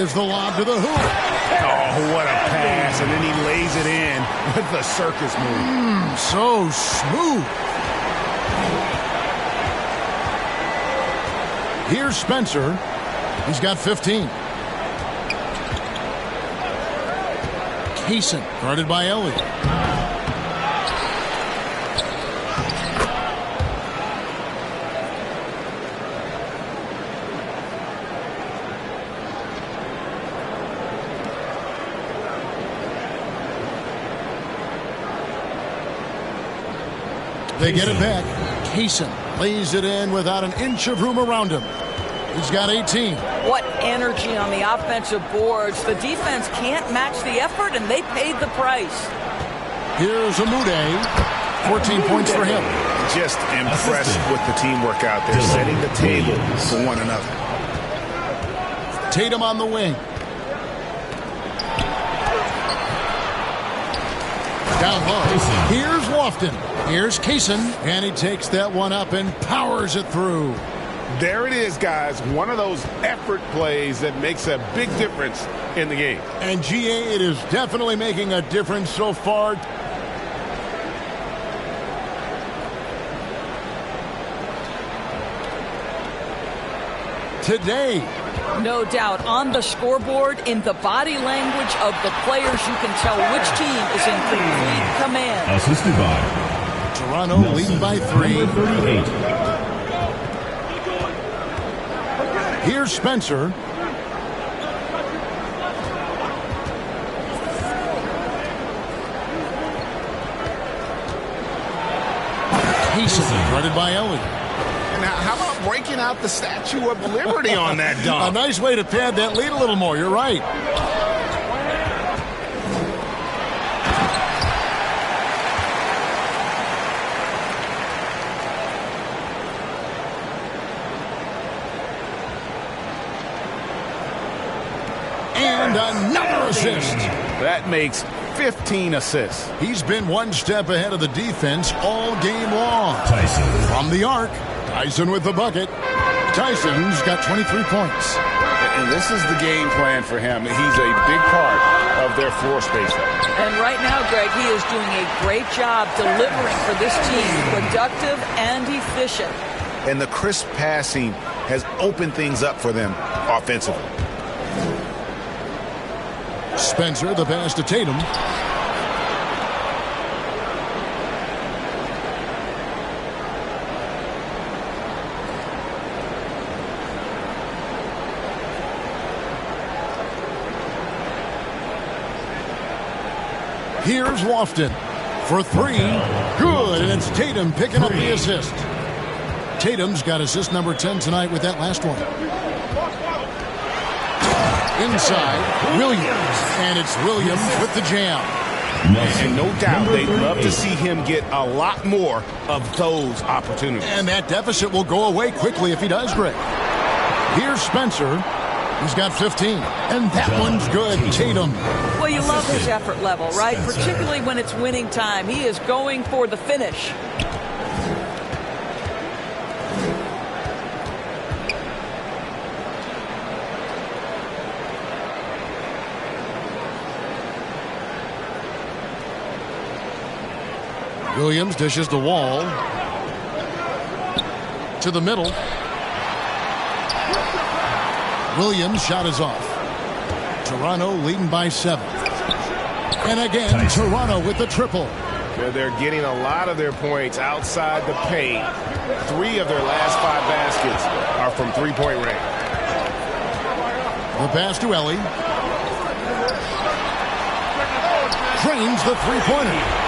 There's the lob to the hoop. Oh, what a pass. And then he lays it in with the circus move. So smooth. Here's Spencer. He's got 15. Kaysen, guarded by Elliott. They get it back. Kaysen lays it in without an inch of room around him. He's got 18. What energy on the offensive boards. The defense can't match the effort, and they paid the price. Here's Amude. 14 points for him. Just impressed with the teamwork out there, setting the table for one another. Tatum on the wing. Down low. Here's Lofton. Here's Kaysen. And he takes that one up and powers it through. There it is, guys. One of those effort plays that makes a big difference in the game. And GA, it is definitely making a difference so far. Today. No doubt. On the scoreboard, in the body language of the players, you can tell which team is in complete command. Assisted by Toronto leading by 3. 38. Here's Spencer. Kaysen, guarded by Elliott. Now, how about breaking out the Statue of Liberty on that dunk? A nice way to pad that lead a little more. You're right. And another assist. That makes 15 assists. He's been one step ahead of the defense all game long. Tyson. From the arc, Tyson with the bucket. Tyson's got 23 points. And this is the game plan for him. He's a big part of their floor spacing. And right now, Greg, he is doing a great job delivering for this team, productive and efficient. And the crisp passing has opened things up for them offensively. Spencer, the pass to Tatum. Here's Lofton for 3. Good, and it's Tatum picking up the assist. Tatum's got assist number 10 tonight with that last one. Inside, Williams. And it's Williams with the jam. And no doubt they'd love to see him get a lot more of those opportunities. And that deficit will go away quickly if he does, Greg. Here's Spencer. He's got 15. And that one's good. Tatum. Well, you love his effort level, right? Particularly when it's winning time. He is going for the finish. Williams dishes the wall to the middle. Williams' shot is off. Toronto leading by 7. And again, Toronto with the triple. They're getting a lot of their points outside the paint. 3 of their last 5 baskets are from three-point range. The pass to Ellie. Drains the three-pointer.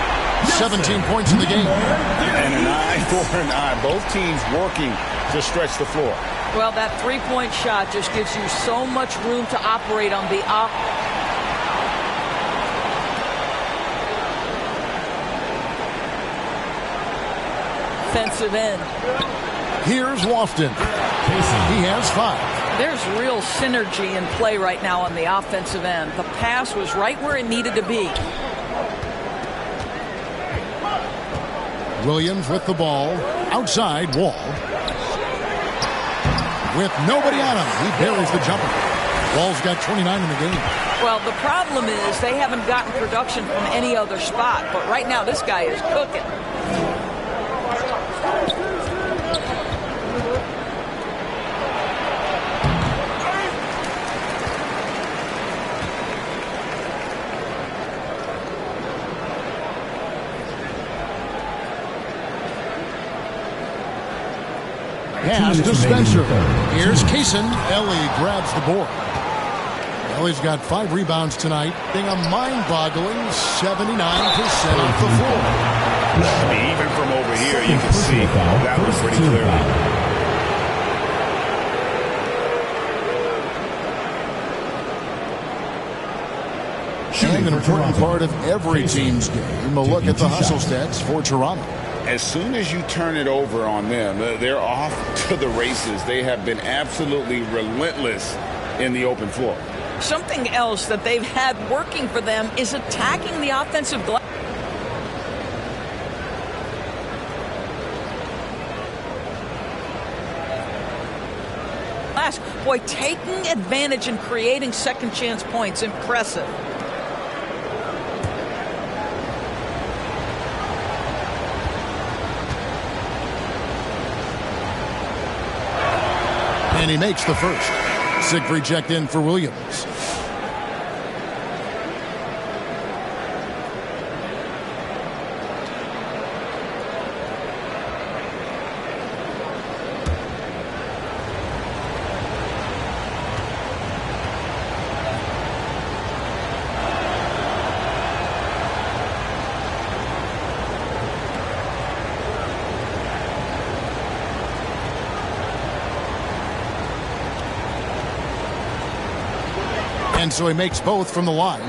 17 points in the game. And an eye for an eye. Both teams working to stretch the floor. Well, that three-point shot just gives you so much room to operate on the offensive end. Here's Lofton. He has 5. There's real synergy in play right now on the offensive end. The pass was right where it needed to be. Williams with the ball. Outside, Wall. With nobody on him, he buries the jumper. Wall's got 29 in the game. Well, the problem is they haven't gotten production from any other spot, but right now this guy is cooking. Pass to Spencer. Here's Kaysen. Ellie grabs the board. Ellie's got 5 rebounds tonight, being a mind-boggling 79% off the floor. Even from over here, you can see that was pretty clearly. And an important part of every team's game, a look at the hustle stats for Toronto. As soon as you turn it over on them, they're off to the races. They have been absolutely relentless in the open floor. Something else that they've had working for them is attacking the offensive glass. Boy, taking advantage and creating second chance points, impressive. And he makes the first. Siegfried checked in for Williams. And so he makes both from the line.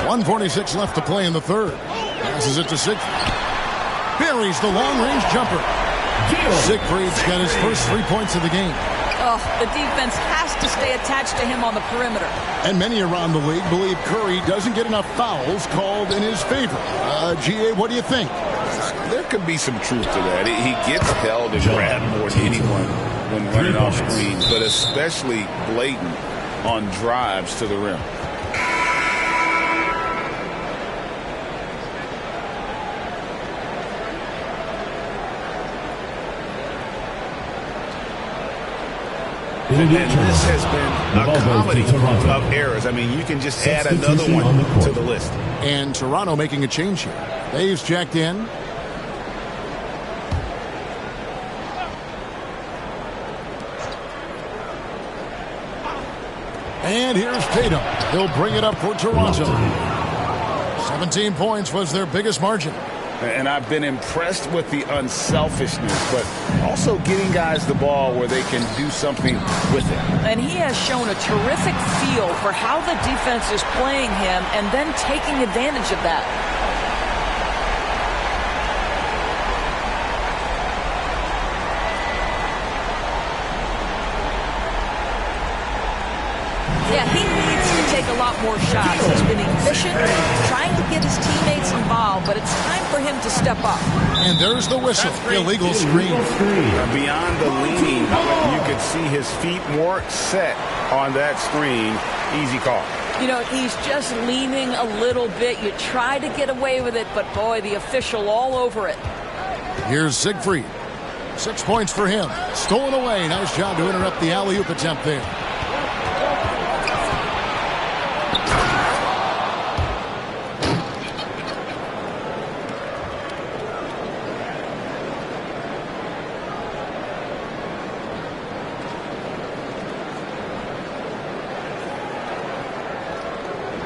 .146 left to play in the third. Passes it to Siegfried. Buries the long-range jumper. Siegfried's got his first 3 points of the game. Oh, the defense has to stay attached to him on the perimeter. And many around the league believe Curry doesn't get enough fouls called in his favor. GA, what do you think? There could be some truth to that. He gets held and grabbed more than anyone when running off screens, but especially blatant on drives to the rim. And this has been a comedy of errors. I mean, you can just add another one to the list. And Toronto making a change here. Dave's checked in. And here's Tatum. He'll bring it up for Toronto. 17 points was their biggest margin. And I've been impressed with the unselfishness, but also getting guys the ball where they can do something with it. And he has shown a terrific feel for how the defense is playing him and then taking advantage of that. Yeah, he needs to take a lot more shots. He's been efficient, trying to get his teammates involved, but it's time for him to step up. And there's the whistle. Illegal screen. Beyond the leaning, you could see his feet more set on that screen. Easy call. You know, he's just leaning a little bit. You try to get away with it, but boy, the official all over it. Here's Siegfried. 6 points for him. Stolen away. Nice job to interrupt the alley-oop attempt there.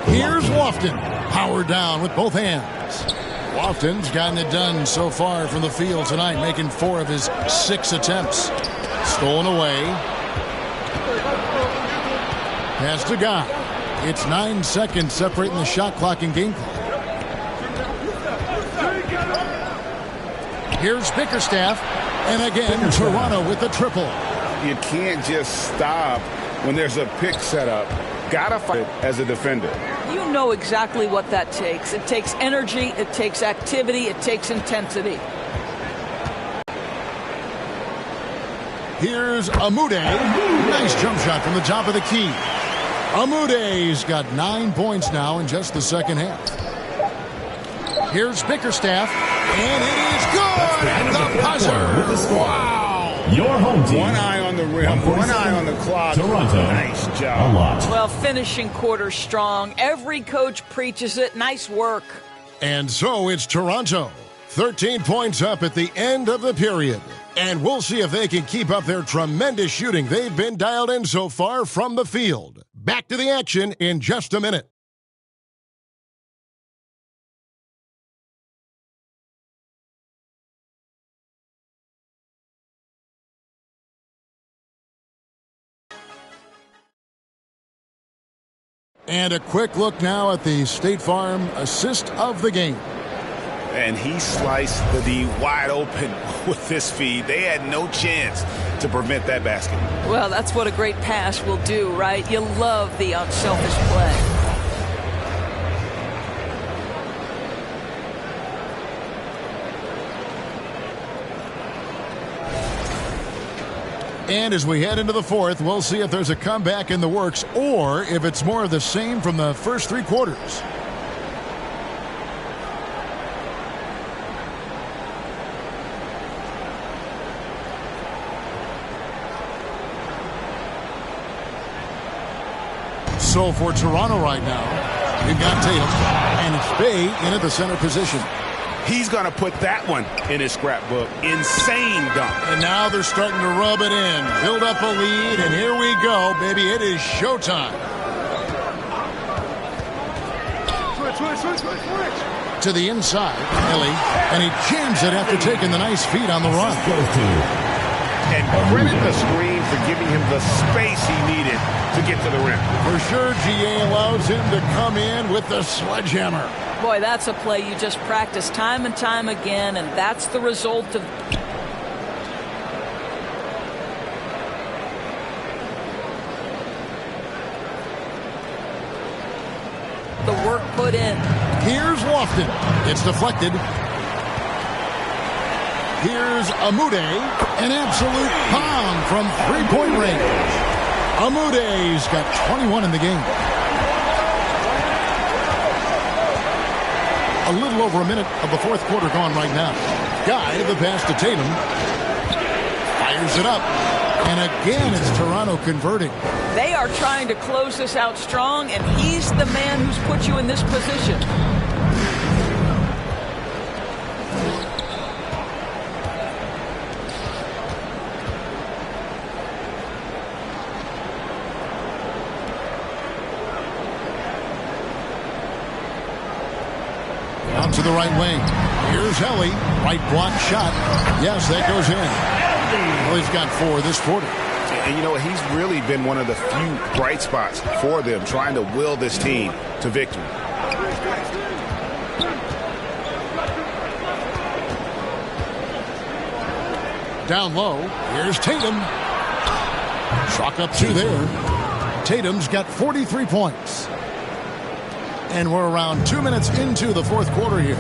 Here's Lofton. Powered down with both hands. Lofton's gotten it done so far from the field tonight, making 4 of his 6 attempts. Stolen away. Pass to Guy. It's 9 seconds separating the shot clock and game clock. Here's Bickerstaff. And again, Toronto with the triple. You can't just stop when there's a pick set up. Gotta fight as a defender. You know exactly what that takes. It takes energy, it takes activity, it takes intensity. Here's Amude. Nice jump shot from the top of the key. Amude's got 9 points now in just the second half. Here's Bickerstaff, and it is good! The buzzer! Wow! Your home team. One eye on the rim, one eye on the clock. Toronto. Nice job. Well, finishing quarter strong. Every coach preaches it. Nice work. And so it's Toronto. 13 points up at the end of the period. And we'll see if they can keep up their tremendous shooting they've been dialed in so far from the field. Back to the action in just a minute. And a quick look now at the State Farm assist of the game. And he sliced the D wide open with this feed. They had no chance to prevent that basket. Well, that's what a great pass will do, right? You love the unselfish play. And as we head into the fourth, we'll see if there's a comeback in the works or if it's more of the same from the first 3 quarters. So for Toronto right now, we've got Tatum, and it's Bay in at the center position. He's going to put that one in his scrapbook. Insane dunk. And now they're starting to rub it in, build up a lead, and here we go, baby. It is showtime. Switch. To the inside, Ellie, and he jams it after taking the nice feed on the run. And credit the screen for giving him the space he needed to get to the rim. For sure, GA allows him to come in with the sledgehammer. Boy, that's a play you just practice time and time again, and that's the result of... the work put in. Here's Lofton. It's deflected. Here's Amude, an absolute bomb from three-point range. Amude's got 21 in the game. A little over a minute of the fourth quarter gone right now. Guy, the pass to Tatum. Fires it up. And again, it's Toronto converting. They are trying to close this out strong, and he's the man who's put you in this position. Out to the right wing. Here's Ellie. Right block shot. Yes, that goes in. Well, he's got 4 this quarter. And you know, he's really been one of the few bright spots for them, trying to will this team to victory. Down low. Here's Tatum. Chalk up 2 there. Tatum's got 43 points. And we're around 2 minutes into the fourth quarter here.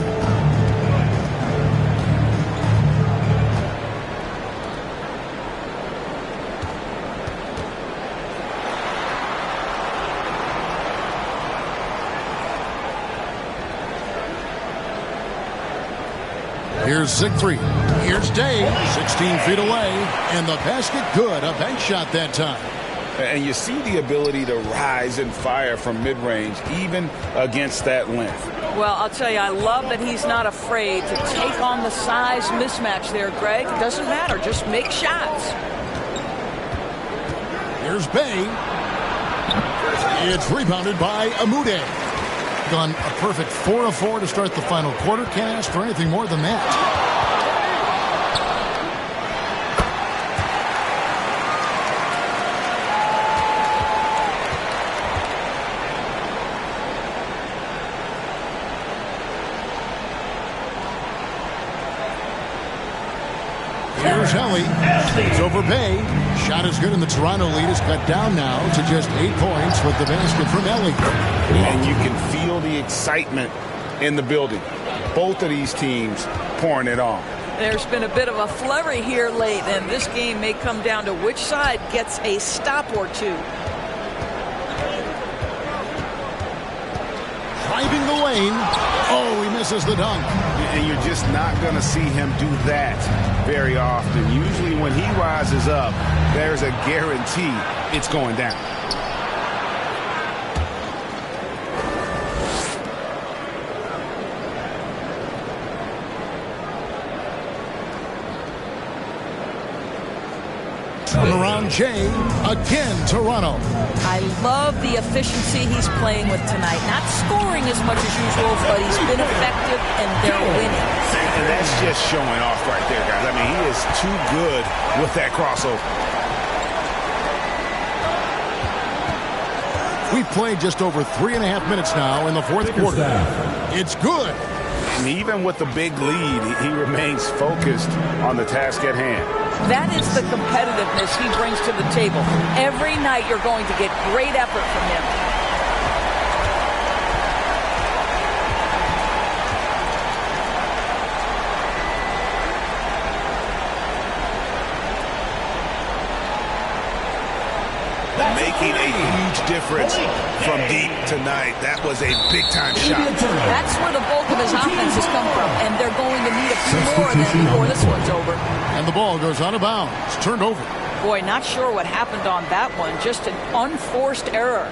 Here's Siegfried. Here's Day, 16 feet away, and the basket good. A bank shot that time. And you see the ability to rise and fire from mid-range, even against that length. Well, I'll tell you, I love that he's not afraid to take on the size mismatch there, Greg. It doesn't matter. Just make shots. Here's Bay. It's rebounded by Amude. Gone a perfect 4 of 4 to start the final quarter. Can't ask for anything more than that. Here's Ellie. It's over Bay. Shot is good, and the Toronto lead is cut down now to just 8 points with the basket from Ellie. And you can feel the excitement in the building. Both of these teams pouring it on. There's been a bit of a flurry here late, and this game may come down to which side gets a stop or two. Driving the lane. Oh, he misses the dunk. And you're just not going to see him do that very often. Usually when he rises up, there's a guarantee it's going down. Turnaround Jay, again Toronto. I love the efficiency he's playing with tonight. Not scoring as much as usual, but he's been effective and they're winning. And that's just showing off right there, guys. I mean, he is too good with that crossover. We've played just over 3.5 minutes now in the fourth quarter. It's good. And even with the big lead, he remains focused on the task at hand. That is the competitiveness he brings to the table. Every night you're going to get great effort from him. Making a huge difference from deep tonight. That was a big-time shot. That's where the bulk of his offense has come from, and they're going to need a few more than before this one's over. And the ball goes out of bounds. It's turned over. Boy, not sure what happened on that one. Just an unforced error.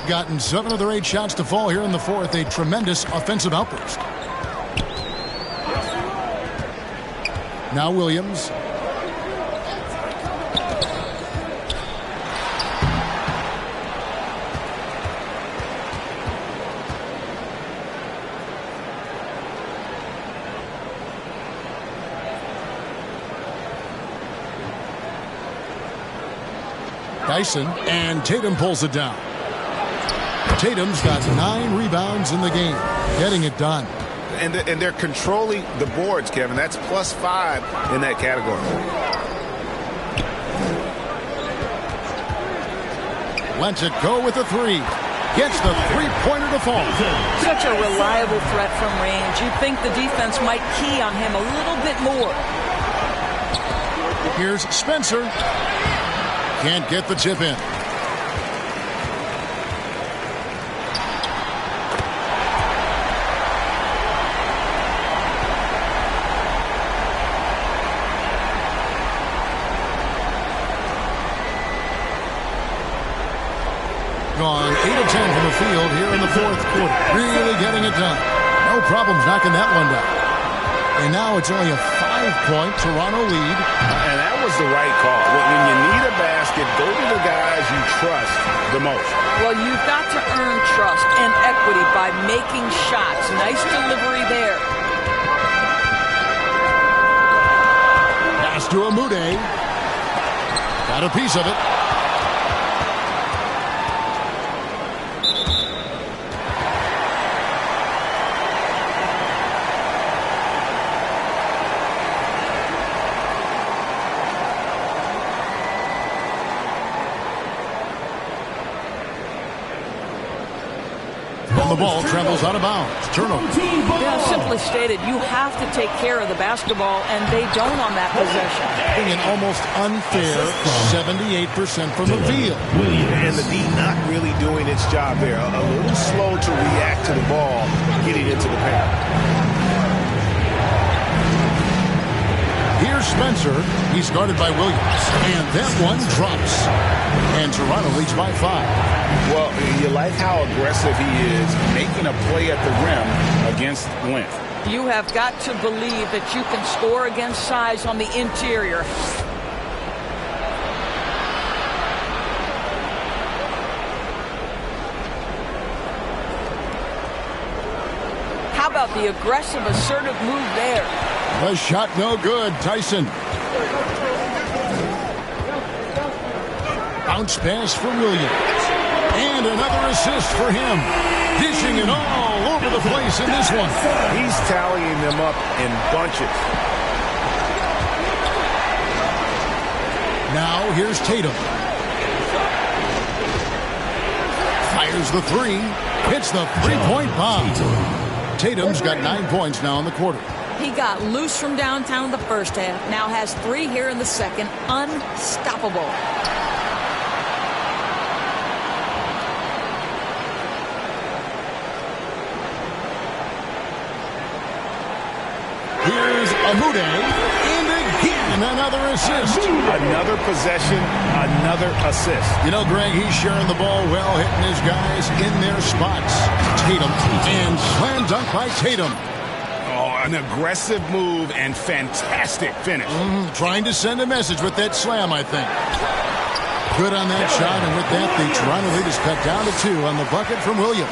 Gotten 7 of their 8 shots to fall here in the fourth. A tremendous offensive outburst. Now Williams. Dyson, and Tatum pulls it down. Tatum's got 9 rebounds in the game, getting it done. And they're controlling the boards, Kevin. That's +5 in that category. Lets it go with a 3. Gets the three-pointer to fall. Such a reliable threat from range. You'd think the defense might key on him a little bit more. Here's Spencer. Can't get the tip in. Gone 8 of 10 from the field here in the fourth quarter. Really getting it done. No problems knocking that one down. And now it's only a 5-point Toronto lead. And that was the right call. When you need a basket, go to the guys you trust the most. Well, you've got to earn trust and equity by making shots. Nice delivery there. Pass to Amude. Got a piece of it. The ball travels out of bounds. Turnover. Yeah, simply stated, you have to take care of the basketball, and they don't on that possession. An almost unfair 78% from the field. And the D not really doing its job there. A little slow to react to the ball getting into the paint. Here's Spencer. He's guarded by Williams. And that one drops. And Toronto leads by 5. Well, you like how aggressive he is making a play at the rim against length. You have got to believe that you can score against size on the interior. How about the aggressive, assertive move there? The shot no good. Tyson. Bounce pass from Williams. And another assist for him. Dishing it all over the place in this one. He's tallying them up in bunches. Now here's Tatum. Fires the 3. Hits the 3-point bomb. Tatum's got 9 points now in the quarter. He got loose from downtown in the first half. Now has 3 here in the second. Unstoppable. Here's Amude, and again another assist. Another possession, another assist. You know, Greg, he's sharing the ball well, hitting his guys in their spots. Tatum, and slam dunk by Tatum. Oh, an aggressive move and fantastic finish. Trying to send a message with that slam, I think. Good on that shot, and with that, the Toronto lead is cut down to 2 on the bucket from Williams.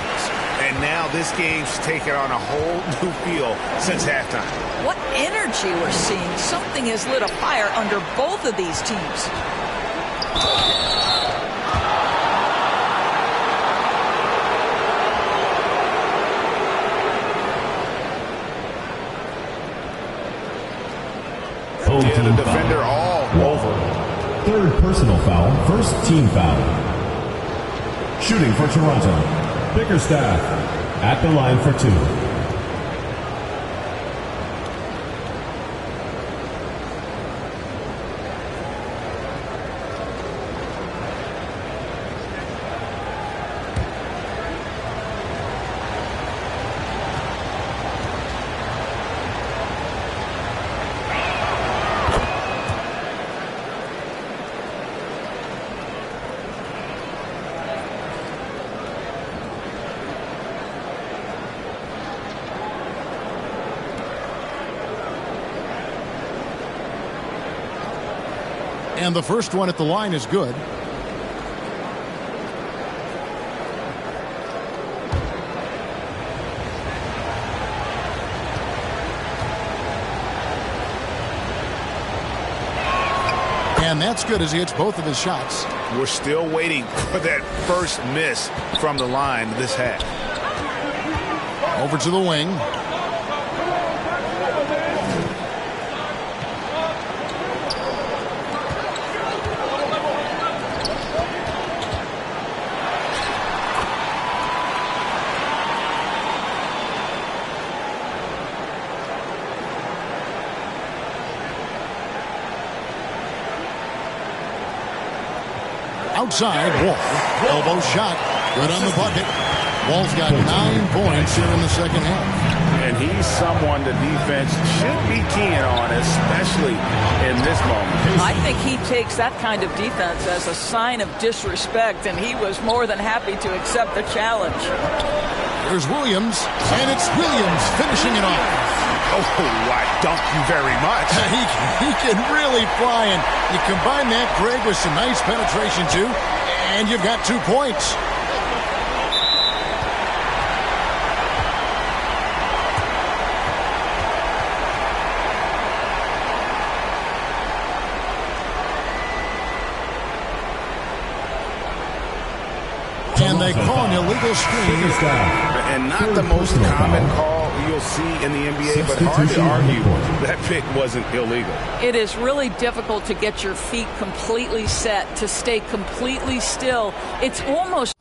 And now this game's taken on a whole new feel since halftime. What energy we're seeing. Something has lit a fire under both of these teams. And the defender all over. 3rd personal foul, 1st team foul. Shooting for Toronto. Bickerstaff at the line for 2. And the first one at the line is good. And that's good as he hits both of his shots. We're still waiting for that first miss from the line this half. Over to the wing. Outside, Wall. Elbow shot. Good on the bucket. Wall's got 9 points here in the second half. And he's someone the defense should be keying on, especially in this moment. I think he takes that kind of defense as a sign of disrespect, and he was more than happy to accept the challenge. There's Williams, and it's Williams finishing it off. Oh, I thank you very much. He can really fly, and you combine that, Greg, with some nice penetration, too, and you've got 2 points. And they call an illegal screen. And not the most common call you'll see in the NBA, but hard to argue that pick wasn't illegal. It is really difficult to get your feet completely set, to stay completely still. It's almost